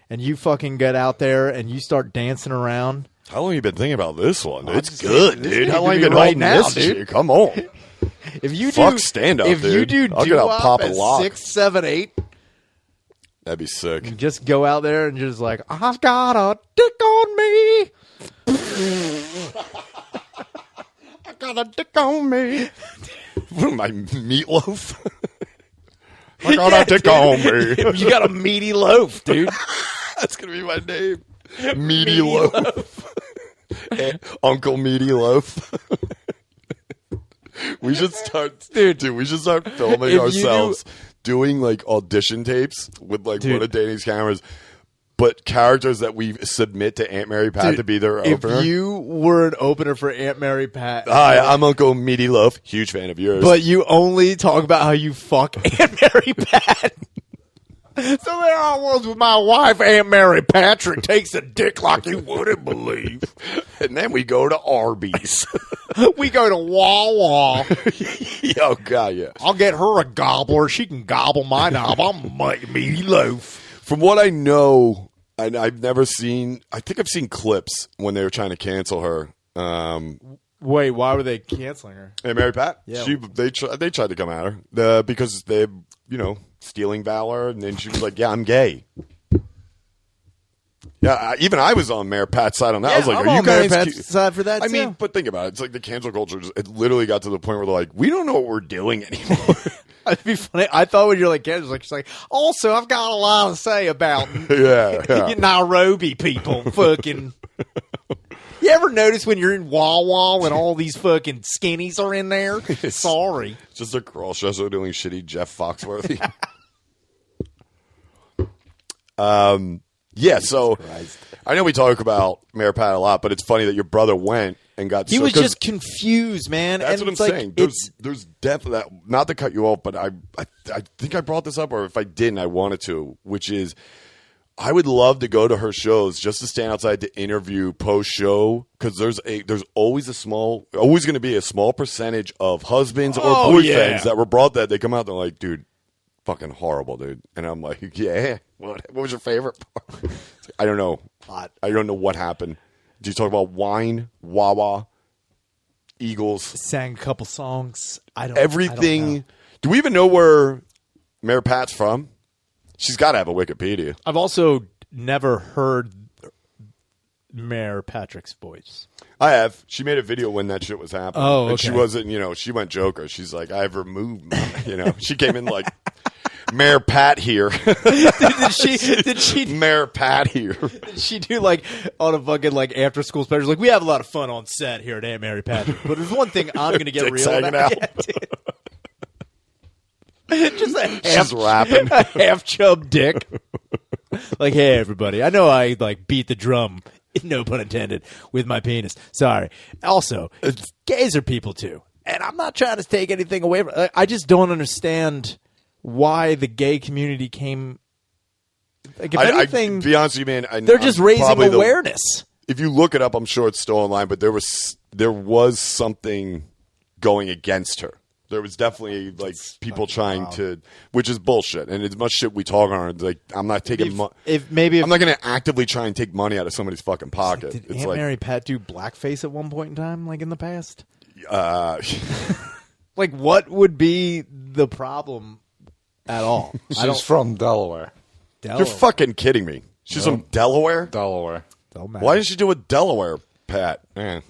and you fucking get out there and you start dancing around.
How long you been thinking about this one?
I'm
It's
just
good,
saying, this
dude.
could
How long
be
you been
right
holding
now,
this
dude.
shit? Come on.
If you
Fuck
do
stand up,
if you
dude.
do
I'll get out
doo-wop
pop a
at
lock.
678,
That'd be sick.
just go out there and just like, I've got a dick on me.
I got a dick on me. What am I, meatloaf? I got a dick on me.
You got a meaty loaf, dude.
That's going to be my name. Meaty Loaf. Uncle Meaty Loaf. We should start, dude. We should start filming
If you
ourselves doing like audition tapes with like
Dude.
one of Danny's cameras. but characters that we submit to Aunt Mary Pat to be their opener.
If you were an opener for Aunt Mary Pat,
Hi, I'm Uncle Meaty Loaf, huge fan of yours.
but you only talk about how you fuck Aunt Mary Pat. So there I was with my wife, Aunt Mary Patrick takes a dick like you wouldn't believe.
And then we go to Arby's.
We go to Wawa.
Oh, God, yeah.
I'll get her a gobbler. She can gobble my knob. I'm Meaty Loaf.
From what I know, I've never seen, I think I've seen clips when they were trying to cancel her.
Wait, why were they canceling her?
Hey, Mary Pat?
Yeah.
They tried to come at her because they, stealing valor, and then she was like, yeah, I'm gay. Yeah, even I was on Mayor Pat's side on that. I was like,
I'm
are you
on Mary
guys
Pat's side for that,
I
too.
mean, but think about it. It's like the cancel culture, it literally got to the point where they're like, we don't know what we're doing anymore.
It'd be funny. I thought when you're like, she's like, also, I've got a lot to say about
yeah.
Nairobi people. Fucking. You ever notice when you're in Wawa when all these fucking skinnies are in there? Sorry.
It's just a cross-dresser doing shitty Jeff Foxworthy. Yeah, so I know we talk about Mayor Pat a lot, but it's funny that your brother went and got.
He was just confused, man.
That's
and
what I'm saying. There's definitely that. Not to cut you off, but I think I brought this up, or if I didn't, I wanted to. Which is, I would love to go to her shows just to stand outside to interview post show, because there's always going to be a small percentage of husbands or boyfriends that were brought that they come out, they're like, dude, fucking horrible, dude. And I'm like, yeah. What was your favorite part? I don't know. I don't know what happened. Did you talk about wine, Wawa, Eagles?
Sang a couple songs.
Everything.
I don't know.
Do we even know where Mayor Pat's from? She's got to have a Wikipedia.
I've also never heard Mayor Patrick's voice.
I have. She made a video when that shit was happening.
Oh, okay.
And she wasn't, she went Joker. She's like, I've removed, she came in like, Mayor Pat here.
Did she
Mayor Pat here.
Did she do like on a fucking like after school special? Like, we have a lot of fun on set here at Aunt Mary Patrick, but there's one thing I'm going to get
Dick's
real
hanging
about.
out.
Yeah, just a
She's rapping.
a half chub dick. Like, hey everybody, I know I like beat the drum, no pun intended, with my penis. Sorry. Also, gays are people too, and I'm not trying to take anything away from. I just don't understand why the gay community came. Like, if anything,
be honest with you, man,
they're just raising awareness.
If you look it up, I'm sure it's still online, but there was something going against her. There was definitely like people trying to, which is bullshit. And as much shit we talk on, like I'm not taking I'm not going to actively try and take money out of somebody's fucking pocket.
Did Aunt Mary Pat do blackface at one point in time, like in the past? Like, what would be the problem at all?
She's from Delaware.
You're fucking kidding me. She's from Delaware?
Delaware.
Why didn't she do a Delaware, Pat? Man.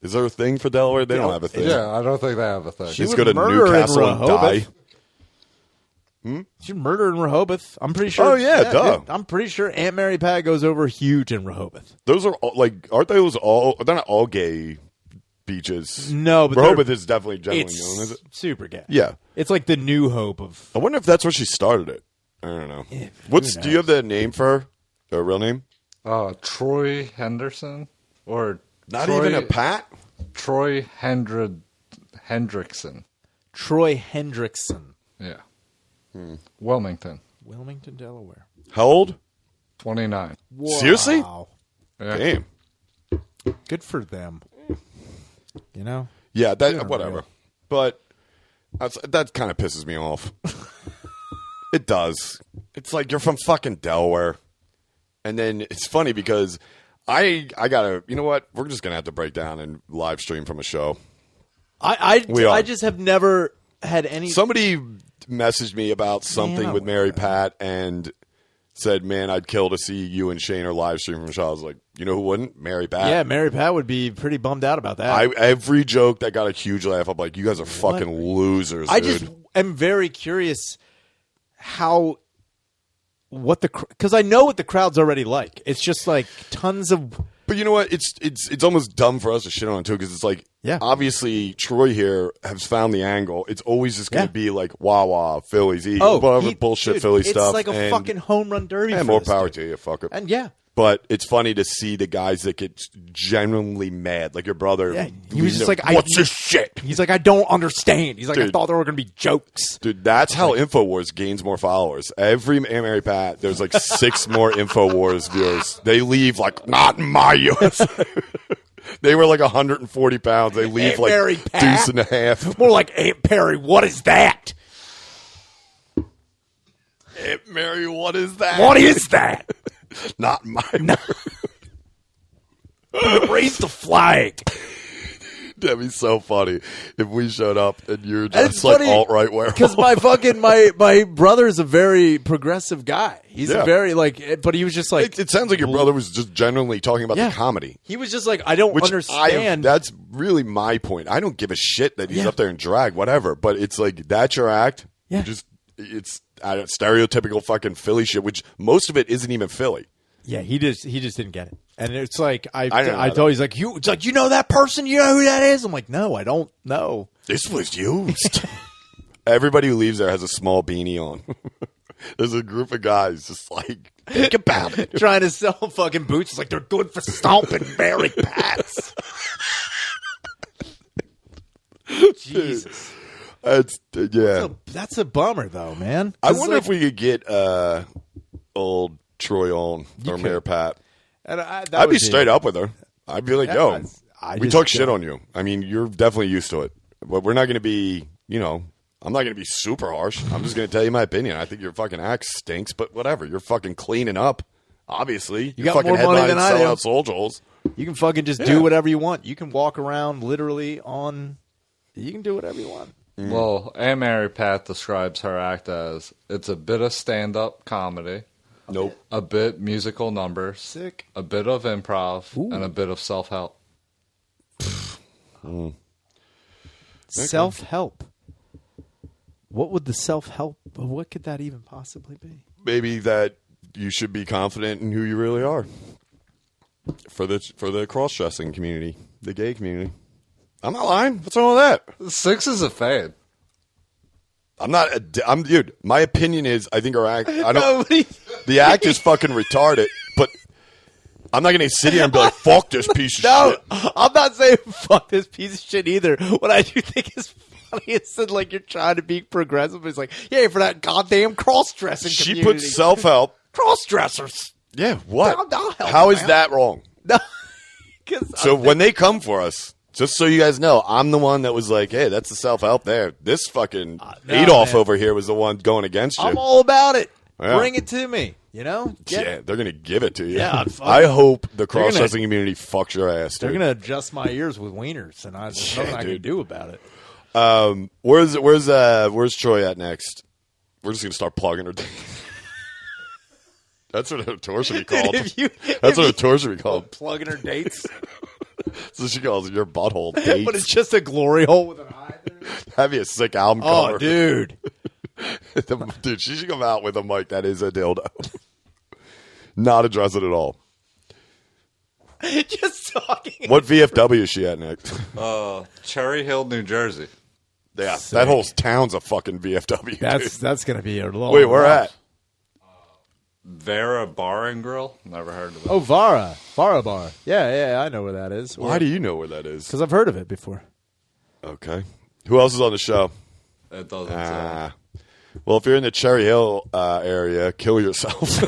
Is there a thing for Delaware? They don't have a thing.
Yeah, I don't think they have a thing.
She's go to Newcastle and die.
She'd murder in Rehoboth. I'm pretty sure.
Oh, yeah, duh.
I'm pretty sure Aunt Mary Pat goes over huge in Rehoboth.
Those are all, like, aren't those all? They're not all gay beaches.
No, but
Rehoboth is definitely generally known as it.
Super gay.
Yeah,
it's like the new hope of.
I wonder if that's where she started it. I don't know. Do you have the name for her? Her real name?
Troy Henderson, or
not even a Pat.
Troy Hendrickson.
Troy Hendrickson.
Yeah. Wilmington,
Delaware.
How old?
29.
Wow.
Seriously?
Yeah.
Damn.
Good for them.
Yeah, that whatever.
Real.
But that kind of pisses me off. It does. It's like you're from fucking Delaware. And then it's funny because I gotta, you know what? We're just gonna have to break down and live stream from a show.
I just have never had any.
Somebody messaged me about something with Mary Pat and said, "Man, I'd kill to see you and Shane or live stream from a show." I was like, "You know who wouldn't? Mary Pat."
Yeah, Mary Pat would be pretty bummed out about that.
Every joke that got a huge laugh, I'm like, "You guys are fucking losers."
I
dude.
just am very curious because I know what the crowd's already like. It's just like tons of.
But you know what? It's almost dumb for us to shit on it too, because it's like
Yeah.
Obviously, Troy here has found the angle. It's always just going to be like wah-wah, Phillies, bullshit
dude,
Philly stuff.
It's like a fucking home run derby.
And
for
more
this
power
dude.
to you, fucker.
And yeah.
But it's funny to see the guys that get genuinely mad, like your brother.
Yeah, he was just like,
"What's this shit?"
He's like, I don't understand. He's like,
Dude.
I thought there were going to be jokes.
Dude, that's how InfoWars gains more followers. Every Mary Pat, there's like 6 more InfoWars viewers. They leave like, not in my US. They were like 140 pounds. They leave
Aunt
like
Mary Pat?
deuce and a half.
More like Aunt Perry. What is that?
Aunt Mary, what is that?
What is that?
Not my.
Raise the flag.
That'd be so funny if we showed up and you're
And
just
it's
like
funny,
alt-right werewolf.
Because my brother's a very progressive guy. He's
Yeah.
a very but he was just like
It sounds like your brother was just genuinely talking about the comedy.
He was just like, I don't understand.
That's really my point. I don't give a shit that he's up there in drag, whatever. But it's like, that's your act.
Yeah.
It's stereotypical fucking Philly shit, which most of it isn't even Philly.
Yeah, he just didn't get it, and it's like I
don't know
told he's like you know that person, you know who that is. I'm like, no, I don't know.
This was used. Everybody who leaves there has a small beanie on. There's a group of guys just like, think about it.
Trying to sell fucking boots. It's like they're good for stomping Mary Pats. Jesus,
That's
a bummer though, man.
I wonder if we could get old Troy on or
could.
Mayor Pat.
And I'd
I'd be straight up with her. I'd be like, yo, we
just
talk shit
don't-
on you. I mean, you're definitely used to it. But we're not going to be, I'm not going to be super harsh. I'm just going to tell you my opinion. I think your fucking act stinks, but whatever. You're fucking cleaning up, obviously.
You got
fucking
more money than I
selling
do.
out Soul Joels.
You can fucking just do whatever you want. You can walk around literally on. You can do whatever you want.
Well, Aunt Mary Pat describes her act as it's a bit of stand-up comedy.
Nope.
A bit musical numbers.
Sick.
A bit of improv. And a bit of self-help.
Self-help. What would the self-help? What could that even possibly be?
Maybe that you should be confident in who you really are. For the cross-dressing community, the gay community. I'm not lying. What's wrong with that?
6 is a fade.
Dude, my opinion is I think our act, the act is fucking retarded, but I'm not going to sit here and be like, fuck this piece of shit.
I'm not saying fuck this piece of shit either. What I do think is funny is that, like, you're trying to be progressive. It's like, yeah, for that goddamn cross-dressing
She
community.
puts self-help.
Cross-dressers.
Yeah, what?
I'll help
How
them
is
out.
that wrong?
No.
So when they come for us, just so you guys know, I'm the one that was like, hey, that's the self-help there. This fucking Adolf over here was the one going against you.
I'm all about it.
Yeah.
Bring it to me. You know?
Yeah, they're going to give it to you.
Yeah,
I hope the cross-dressing community fucks your ass, dude.
They're going to adjust my ears with wieners, and there's nothing I can do about it.
Where's Troy at next? We're just going to start plugging her. That's what her tour should be called. That's what her tour should be called.
Plugging her dates.
So she calls it your butthole dates.
But it's just a glory hole with an eye there.
That'd be a sick album
Oh,
cover.
dude.
Dude, she should come out with a mic that is a dildo. Not address it at all.
Just talking.
What VFW is she at next?
Cherry Hill, New Jersey.
Yeah, that whole town's a fucking VFW.
That's going to be a long
Wait, where at?
Vera Bar and Grill. Never heard of it.
Oh, Vara Bar. Yeah, I know where that is.
Why do you know where that is?
Because I've heard of it before.
Okay. Who else is on the show?
It doesn't say.
Well, if you're in the Cherry Hill area, kill yourself.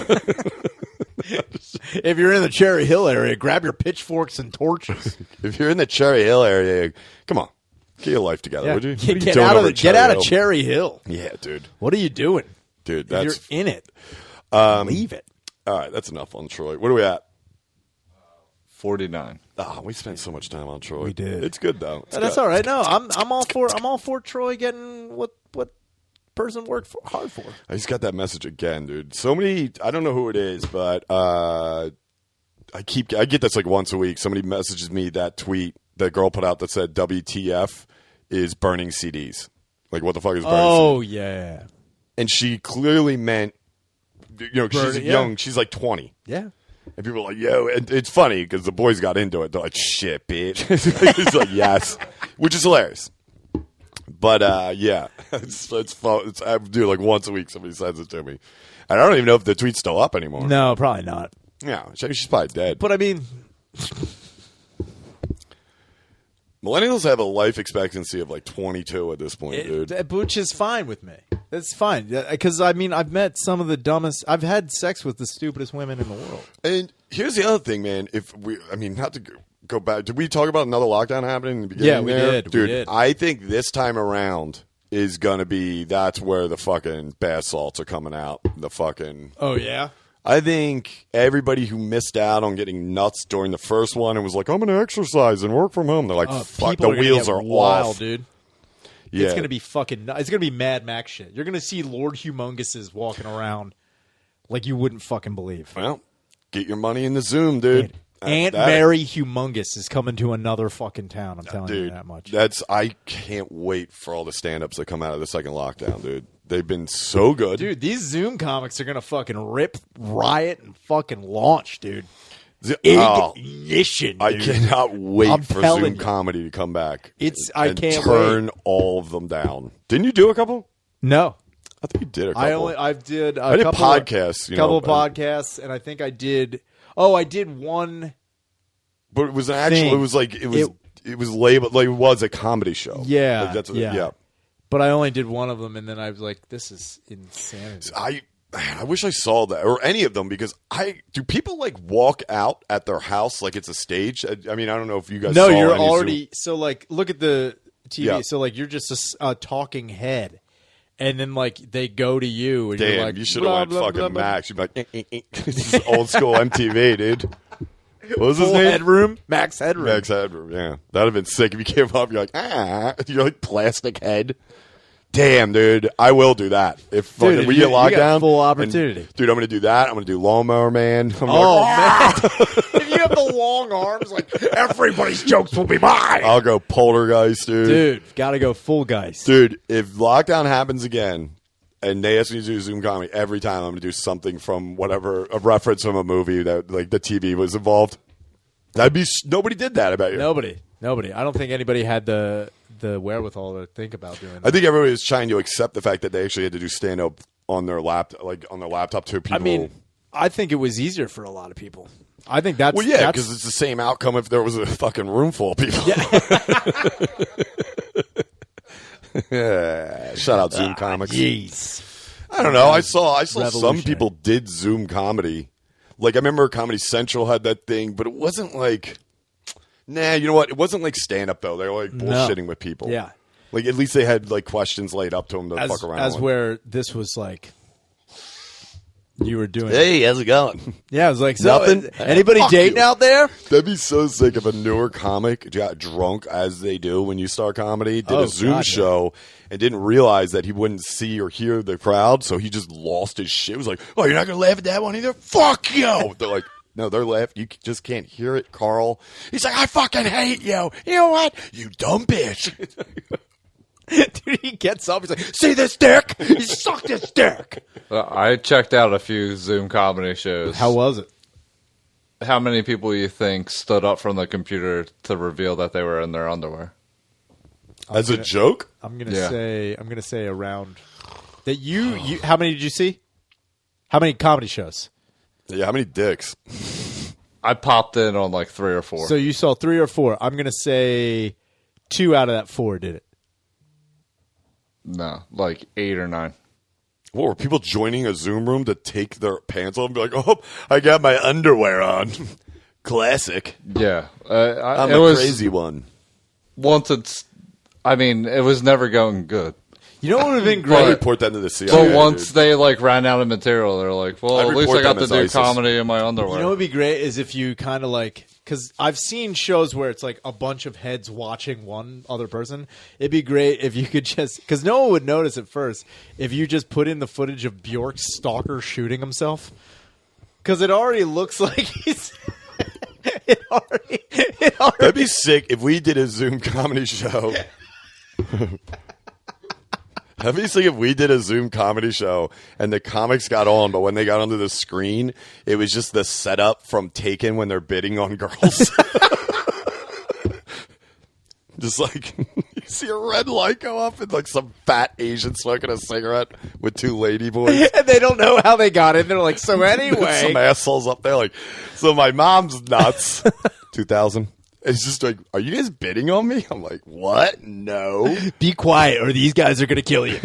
If you're in the Cherry Hill area, grab your pitchforks and torches.
If you're in the Cherry Hill area, come on. Get your life together, would you? What are you
Get
doing
out
over
of get out of
Hill?
Cherry Hill.
Yeah, dude.
What are you doing?
Dude,
If
that's...
you're in it. Leave it.
All right, that's enough on Troy. What are we at?
49.
Oh, we spent so much time on Troy.
We did.
It's good, though. It's
That's
good.
all right. No, I'm all for Troy getting what person worked hard for.
I just got that message again, dude. So many... I don't know who it is, but I get this like once a week. Somebody messages me that tweet that girl put out that said WTF is burning CDs. Like, what the fuck is burning CDs?
Oh, yeah.
And she clearly meant, she's young. She's like 20.
Yeah.
And people are like, yo, and it's funny because the boys got into it. They're like, shit, bitch. It's like, yes, which is hilarious. But, yeah, it's fun. I do like once a week somebody sends it to me. And I don't even know if the tweet's still up anymore.
No, probably not.
Yeah, she's probably dead.
But I mean,
millennials have a life expectancy of like 22 at this point, dude.
which is fine with me. That's fine. Because, I mean, I've met some of the dumbest. I've had sex with the stupidest women in the world.
And here's the other thing, man. Not to go back. Did we talk about another lockdown happening in the beginning?
Yeah, we did.
Dude,
we did.
I think this time around is going to be, that's where the fucking bath salts are coming out. The fucking.
Oh, yeah?
I think everybody who missed out on getting nuts during the first one and was like, I'm going to exercise and work from home. They're like, fuck, the wheels are
wild,
off.
Dude.
Yeah.
It's going to be fucking nuts. It's going to be Mad Max shit. You're going to see Lord Humonguses walking around like you wouldn't fucking believe.
Well, get your money in the Zoom, dude.
Aunt Mary Humongous is coming to another fucking town. I'm telling you that much.
I can't wait for all the stand-ups that come out of the second lockdown, dude. They've been so good.
Dude, these Zoom comics are going to fucking rip, riot, and fucking launch, dude. Ignition, dude.
I cannot wait for Zoom comedy to come back.
I can't
turn
wait.
all of them down. Didn't you do a couple?
No.
I think you did a couple.
I did
podcasts.
A couple of podcasts, and I think I did. Oh, I did one.
But it was an actual. It was like it was labeled like it was a comedy show.
Yeah,
like
yeah. But I only did one of them, and then I was like, "This is insanity."
I wish I saw that or any of them because do people like walk out at their house like it's a stage? I mean, I don't know if you guys.
No,
saw
you're
any
already.
Zoom.
So like, look at the TV.
Yeah.
So like, you're just a talking head. And then, like, they go to you, and
Damn,
you're like,
you should have went
blah,
fucking
blah, blah.
Max. You'd be like, This is old school MTV, dude. What was his
Full
name?
Headroom? Max Headroom.
Max Headroom, yeah. That would have been sick if you came up, you're like, you're like plastic head. Damn, dude. I will do that. If fucking we get locked down.
Full opportunity.
Dude, I'm going to do that. I'm going to do Lawnmower Man.
Man. If you have the long arms, like, everybody's jokes will be mine.
I'll go Poltergeist, dude.
Dude, got to go full Geist.
Dude, if lockdown happens again and they ask me to do Zoom comedy, every time I'm going to do something from whatever, a reference from a movie that, like, the TV was involved. Nobody did that about you.
Nobody. I don't think anybody had the wherewithal to think about doing that.
I think everybody was trying to accept the fact that they actually had to do stand-up on their laptop to people.
I mean, I think it was easier for a lot of people. I think that's...
Well, yeah, because it's the same outcome if there was a fucking room full of people. Yeah. Shout out Zoom Comics.
Jeez.
I don't know. I saw some people did Zoom comedy. Like, I remember Comedy Central had that thing, but it wasn't like... Nah, you know what? It wasn't like stand-up, though. They were like bullshitting with people.
Yeah.
Like, at least they had like questions laid up to them to fuck around
as
with.
where this was like... You were doing...
Hey, how's it going?
Yeah, I was like, so
Nothing?
anybody
Fuck
dating
you.
out there?
That'd be so sick if a newer comic got drunk as they do when you start comedy, did a Zoom show, and didn't realize that he wouldn't see or hear the crowd, so he just lost his shit. He was like, oh, you're not going to laugh at that one either? Fuck you! They're like, no, they're laughing. You just can't hear it, Carl. He's like, I fucking hate you. You know what? You dumb bitch.
Dude, he gets up. He's like, see this dick? You suck this dick.
I checked out a few Zoom comedy shows.
How was it?
How many people you think stood up from the computer to reveal that they were in their underwear?
As a joke?
I'm gonna say around that. You how many did you see? How many comedy shows?
Yeah, how many dicks?
I popped in on like 3 or 4.
So you saw 3 or 4. I'm gonna say 2 out of that 4 did it.
No, like 8 or 9.
What, were people joining a Zoom room to take their pants off and be like, oh, I got my underwear on? Classic.
Yeah.
I'm
it
a
was,
crazy one.
It was never going good.
You know what would have been
I
great?
report that to the CIA.
But once they like ran out of material, they're like, well, at least I got to do
ISIS.
comedy in my underwear.
You know what would be great is if you kind of like, because I've seen shows where it's like a bunch of heads watching one other person. It'd be great if you could just, because no one would notice at first, if you just put in the footage of Bjork's stalker shooting himself. Because it already looks like he's... it already...
That'd be sick if we did a Zoom comedy show. Have you seen if we did a Zoom comedy show and the comics got on, but when they got onto the screen, it was just the setup from Taken when they're bidding on girls? Just like, you see a red light go up and like some fat Asian smoking a cigarette with two lady boys.
And they don't know how they got in. They're like, so anyway.
Some assholes up there like, so my mom's nuts. 2000. It's just like, are you guys bidding on me? I'm like, what? No.
Be quiet or these guys are going to kill you.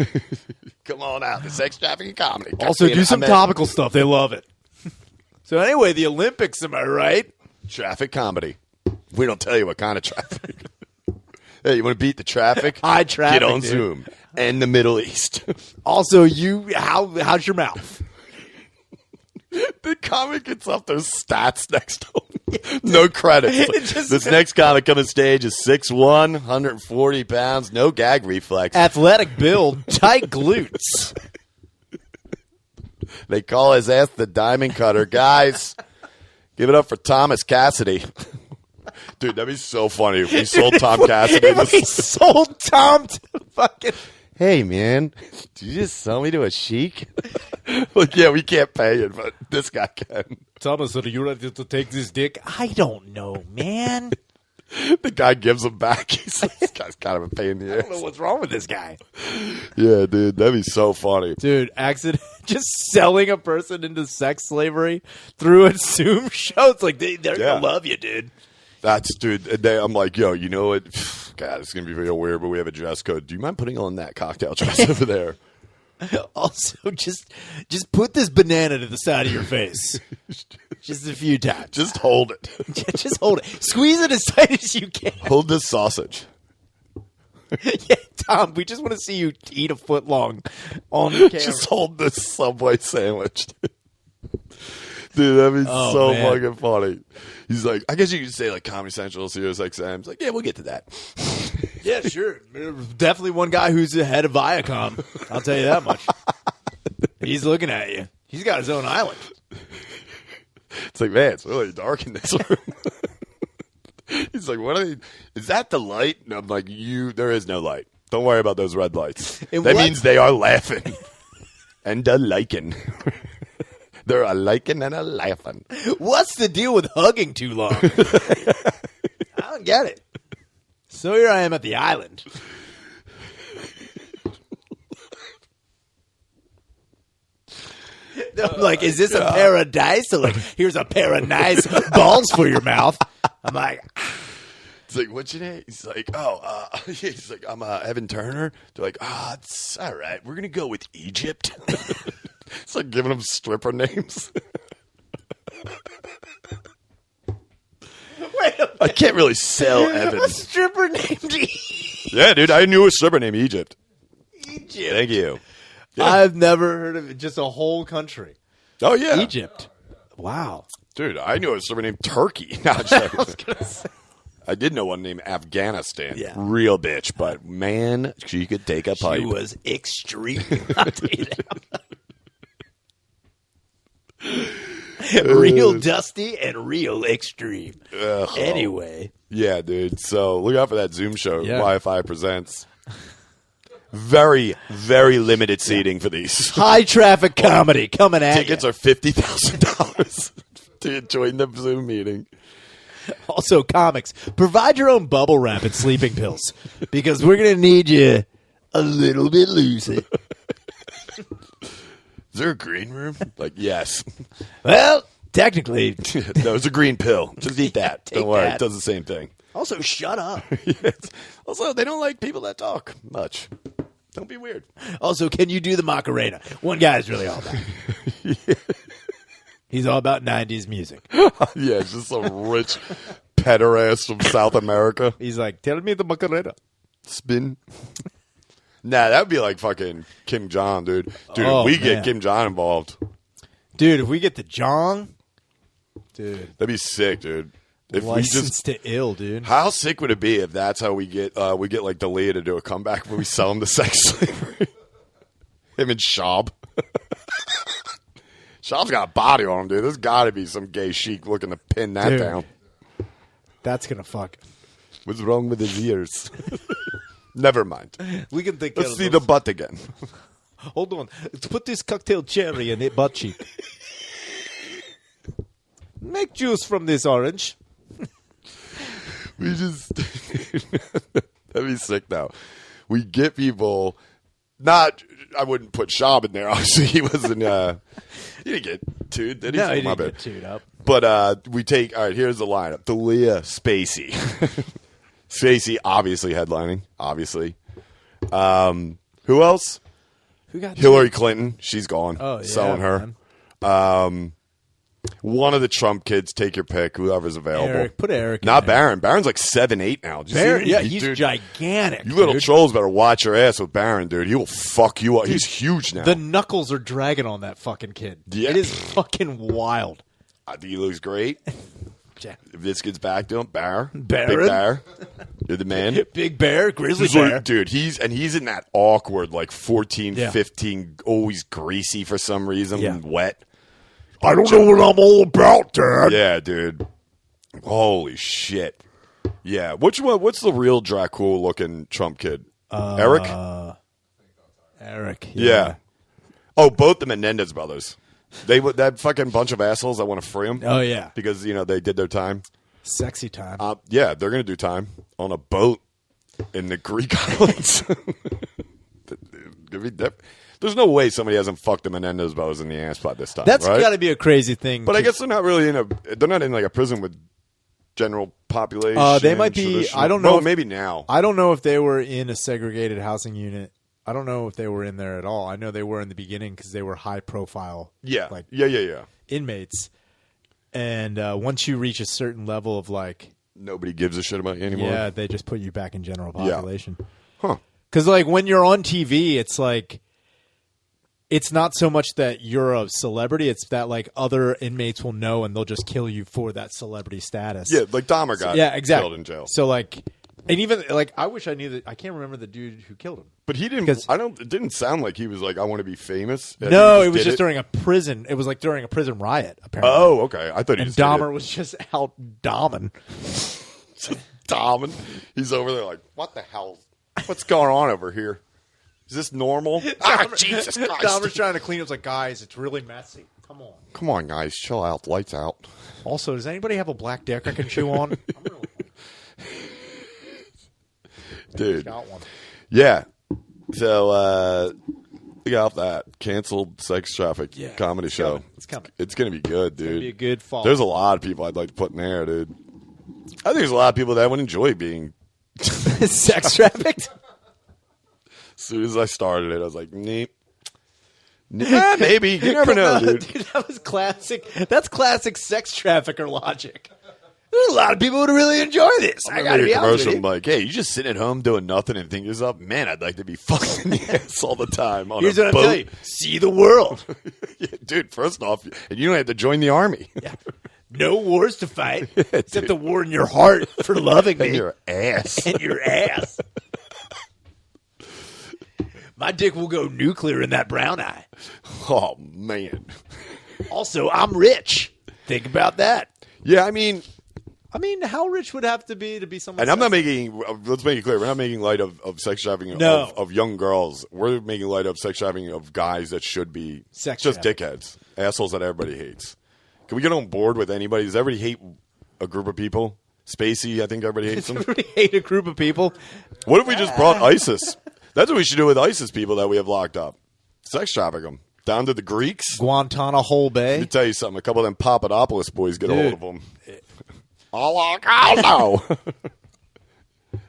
Come on out. The sex trafficking comedy.
Also, do some topical stuff. They love it. So anyway, the Olympics, am I right?
Traffic comedy. We don't tell you what kind of traffic. Hey, you want to beat the traffic?
High traffic,
Get on
dude.
Zoom. And the Middle East.
Also, how's your mouth?
The comic gets up, there's stats next to him. No credits. This next comic coming stage is 6'1", 140 pounds, no gag reflex.
Athletic build, tight glutes.
They call his ass the Diamond Cutter. Guys, give it up for Thomas Cassidy. Dude, that'd be so funny if we sold Tom Cassidy.
If we sold Tom to fucking...
Hey, man, did you just sell me to a sheik? Like, yeah, we can't pay it, but this guy can.
Thomas, are you ready to take this dick? I don't know, man.
The guy gives him back. He's like, this guy's kind of a pain in the ass.
I don't know what's wrong with this guy.
Yeah, dude, that'd be so funny.
Dude, just selling a person into sex slavery through a Zoom show. It's like, they're going to love you, dude.
Dude, I'm like, yo, you know what? God, it's going to be real weird, but we have a dress code. Do you mind putting on that cocktail dress over there?
Also, just put this banana to the side of your face. Just a few times.
Just hold it.
Just hold it. Squeeze it as tight as you can.
Hold this sausage.
Yeah, Tom, we just want to see you eat a foot long on the camera.
Just hold this Subway sandwich. Dude, that'd be so fucking funny. He's like, I guess you could say like Comedy Central, Sirius XM. He's like, yeah, we'll get to that.
Yeah, sure. Definitely one guy who's the head of Viacom. I'll tell you that much. He's looking at you. He's got his own island.
It's like, man, it's really dark in this room. He's like, what are they? Is that the light? And I'm like, there is no light. Don't worry about those red lights. That means they are laughing. And a liking. They're a liking and a laughing.
What's the deal with hugging too long? I don't get it. So here I am at the island. I'm like, is this a paradise? So like, here's a pair of nice balls for your mouth. I'm like,
it's like, what's your name? He's like, he's like, I'm Evan Turner. They're like, it's all right. We're gonna go with Egypt. It's like giving them stripper names.
wait a minute.
I can't really sell Evan.
A stripper named Egypt.
Yeah, dude, I knew a stripper named Egypt.
Egypt.
Thank you. Yeah.
I've never heard of it. Just a whole country.
Oh yeah,
Egypt. Wow.
Dude, I knew a stripper named Turkey. No,
I was gonna say.
I did know one named Afghanistan.
Yeah.
Real bitch, but man, she could take a pipe.
She was extreme. I'll tell you that. Real dusty and real extreme. Anyway.
Yeah, dude. So look out for that Zoom show.
Yeah.
Wi-Fi presents. Very, very limited seating for these.
High traffic comedy coming at
Tickets
you.
are $50,000 to join the Zoom meeting.
Also, comics, provide your own bubble wrap and sleeping pills because we're going to need you a little bit loosey.
Is there a green room? Like, yes.
Well, technically.
No, it's a green pill. Just eat that.
Take
Don't worry.
that.
It does the same thing.
Also, shut up.
Yes. Also, they don't like people that talk much. Don't be weird.
Also, can you do the Macarena? One guy's really all about it.
Yeah.
He's all about 90s music.
Yeah, just some rich pederast from South America.
He's like, tell me the Macarena.
Spin. Nah, that would be like fucking Kim Jong, dude. Dude,
Oh,
if we
man.
get Kim Jong involved,
Dude, if we get the Jong, dude,
that'd be sick, dude. If we
license
just,
to ill, dude.
how sick would it be if that's how we get like D'Elia to do a comeback when we sell him to sex slavery? Him and Schaub. Schaub's got a body on him, dude. There's got to be some gay chic looking to pin that
Dude.
down.
That's going to fuck.
What's wrong with his ears? Never mind.
We can think.
Let's see the butt again.
Hold on. Let's put this cocktail cherry in the butt cheek. Make juice from this orange.
We just that'd be sick now. We get people not. I wouldn't put Schaub in there. Obviously, he wasn't. He didn't get tooed. Did he?
No, he
My
didn't
bad.
get tooed up.
But we take. All right, here's the lineup: Dalia, Spacey, Spacey, obviously headlining. Obviously, who else?
Who got
Hillary Clinton. She's gone.
Oh, yeah,
selling her.
man.
One of the Trump kids. Take your pick. Whoever's available.
Eric, put Eric.
Not
in there.
Barron. Barron's like 7'8" now. Did you see
Barron,
him?
yeah, he's
Dude,
gigantic.
You little
dude.
trolls better watch your ass with Barron, dude. He will fuck you up. He's huge now.
The knuckles are dragging on that fucking kid.
Yeah.
It is fucking wild.
I think he looks great.
Yeah.
If this gets back to him, Barron.
Barron.
Big Bear. You're the man.
Big bear, grizzly
He's like-
bear.
dude, he's in that awkward, like 14,
Yeah.
15, always greasy for some reason,
Yeah.
and wet.
I don't know what I'm all about, Dad.
Yeah, dude. Holy shit. Yeah. Which one? What's the real Dracul looking Trump kid? Eric?
Eric.
Yeah. Oh, both the Menendez brothers. They would that fucking bunch of assholes that want to free him.
Oh, yeah.
Because they did their time.
Sexy time.
Yeah, they're gonna do time on a boat in the Greek islands. There's no way somebody hasn't fucked the Menendez brothers in the ass by this time.
That's
right?
got to be a crazy thing.
But I guess they're not really they're not in like a prison with general population.
They might be.
traditional-
I don't know.
Well,
if-
maybe now.
I don't know if they were in a segregated housing unit. I don't know if they were in there at all. I know they were in the beginning because they were high profile.
Yeah.
Like
Yeah.
inmates. And once you reach a certain level of like,
Nobody gives a shit about you anymore.
yeah, they just put you back in general population.
Huh.
Because like when you're on TV, it's like. It's not so much that you're a celebrity; it's that like other inmates will know and they'll just kill you for that celebrity status.
Yeah, like Dahmer got
exactly.
killed in jail.
So like, and even like, I wish I knew that. I can't remember the dude who killed him.
But he didn't.
'Cause-
It didn't sound like he was like, I want to be famous. I
No,
think
it was
did
just during a prison. It was like during a prison riot. Apparently.
Oh, okay. I thought he
and
just
Dahmer was just out doming.
Dahmer. He's over there like, what the hell? What's going on over here? Is this normal? Jesus Christ!
Dahmer's trying to clean up. It's like, guys, it's really messy. Come on.
Come on, guys, chill out. Lights out.
Also, does anybody have a black dick I can chew on? I'm really
Dude.
got one.
Yeah. So, look out that canceled sex traffic comedy show.
It's coming.
It's gonna be good, dude.
It'll be a good fall.
There's a lot of people I'd like to put in there, dude. I think there's a lot of people that would enjoy being.
Sex trafficked.
As soon as I started it, I was like, neat. Maybe. You never know, dude.
That was classic. That's classic sex trafficker logic. There's a lot of people who really enjoy this. I gotta be honest with
I'm
you.
like, hey, you just sitting at home doing nothing and think to yourself, man, I'd like to be fucked in the ass all the time on
Here's
a
what I'm
boat.
telling you. See the world.
Yeah, dude, first off, and you don't have to join the army.
No wars to fight except the war in your heart for loving me.
And your ass.
And your ass. My dick will go nuclear in that brown eye.
Oh, man.
Also, I'm rich. Think about that.
Yeah, I mean,
how rich would it have to be someone?
and I'm not making, let's make it clear, we're not making light of sex trafficking
No.
of young girls. We're making light of sex trafficking of guys that should be
Sex
just
trafficking.
dickheads. Assholes that everybody hates. Can we get on board with anybody? Does everybody hate a group of people? Spacey, I think everybody hates them.
Everybody hate a group of people.
What if we just brought ISIS? That's what we should do with ISIS people that we have locked up. Sex traffic them. Down to the Greeks.
Guantanamo
Let
Bay.
me tell you something. A couple of them Papadopoulos boys get a hold
Dude.
of them. Oh, no.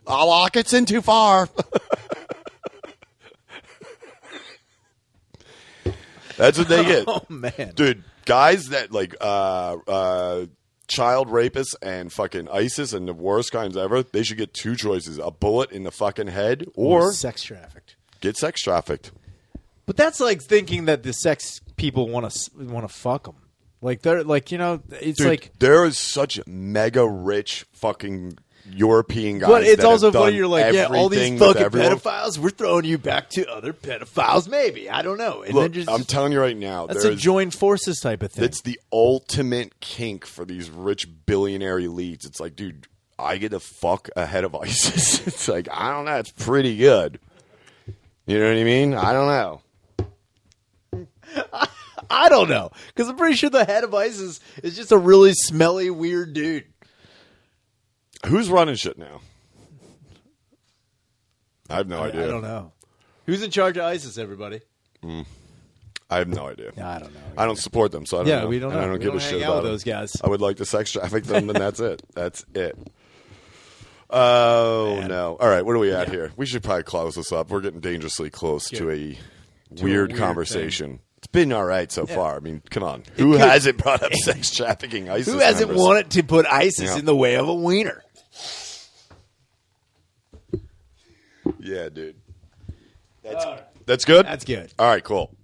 Allah, it's in too far. That's what they get.
Oh, man.
Dude, guys that like child rapists and fucking ISIS and the worst kinds ever, they should get two choices: a bullet in the fucking head or
sex trafficked.
get sex trafficked.
But that's like thinking that the sex people want to fuck them. Like they're like, it's
Dude,
like.
there is such mega rich fucking European guys.
But it's
that have
also
done
funny. You're like, yeah, all these
everything with
fucking
everyone.
pedophiles. We're throwing you back to other pedophiles. Maybe, I don't know. And
Look,
then just,
I'm telling you right now,
that's
there
a
is-
join forces type of thing.
It's the ultimate kink for these rich billionaire elites. It's like, dude, I get to fuck ahead of ISIS. It's like, I don't know. It's pretty good. You know what I mean? I don't know.
I don't know. Because I'm pretty sure the head of ISIS is just a really smelly, weird dude.
Who's running shit now? I have no idea.
I don't know. Who's in charge of ISIS, everybody?
I have no idea.
I don't know.
I don't support them, so I don't know.
We don't know.
I don't
We
give
don't
a
hang
shit
out
about
with those guys.
I would like to sex traffic them, and that's it. That's it. Oh,
Man.
no. All right, what are we at here? We should probably close this up. We're getting dangerously close to a weird conversation.
thing.
It's been all right so far. I mean, come on. Who hasn't brought up sex trafficking ISIS
Who hasn't
members?
wanted to put ISIS in the way of a wiener?
Yeah, dude. That's good?
That's good.
All right, cool.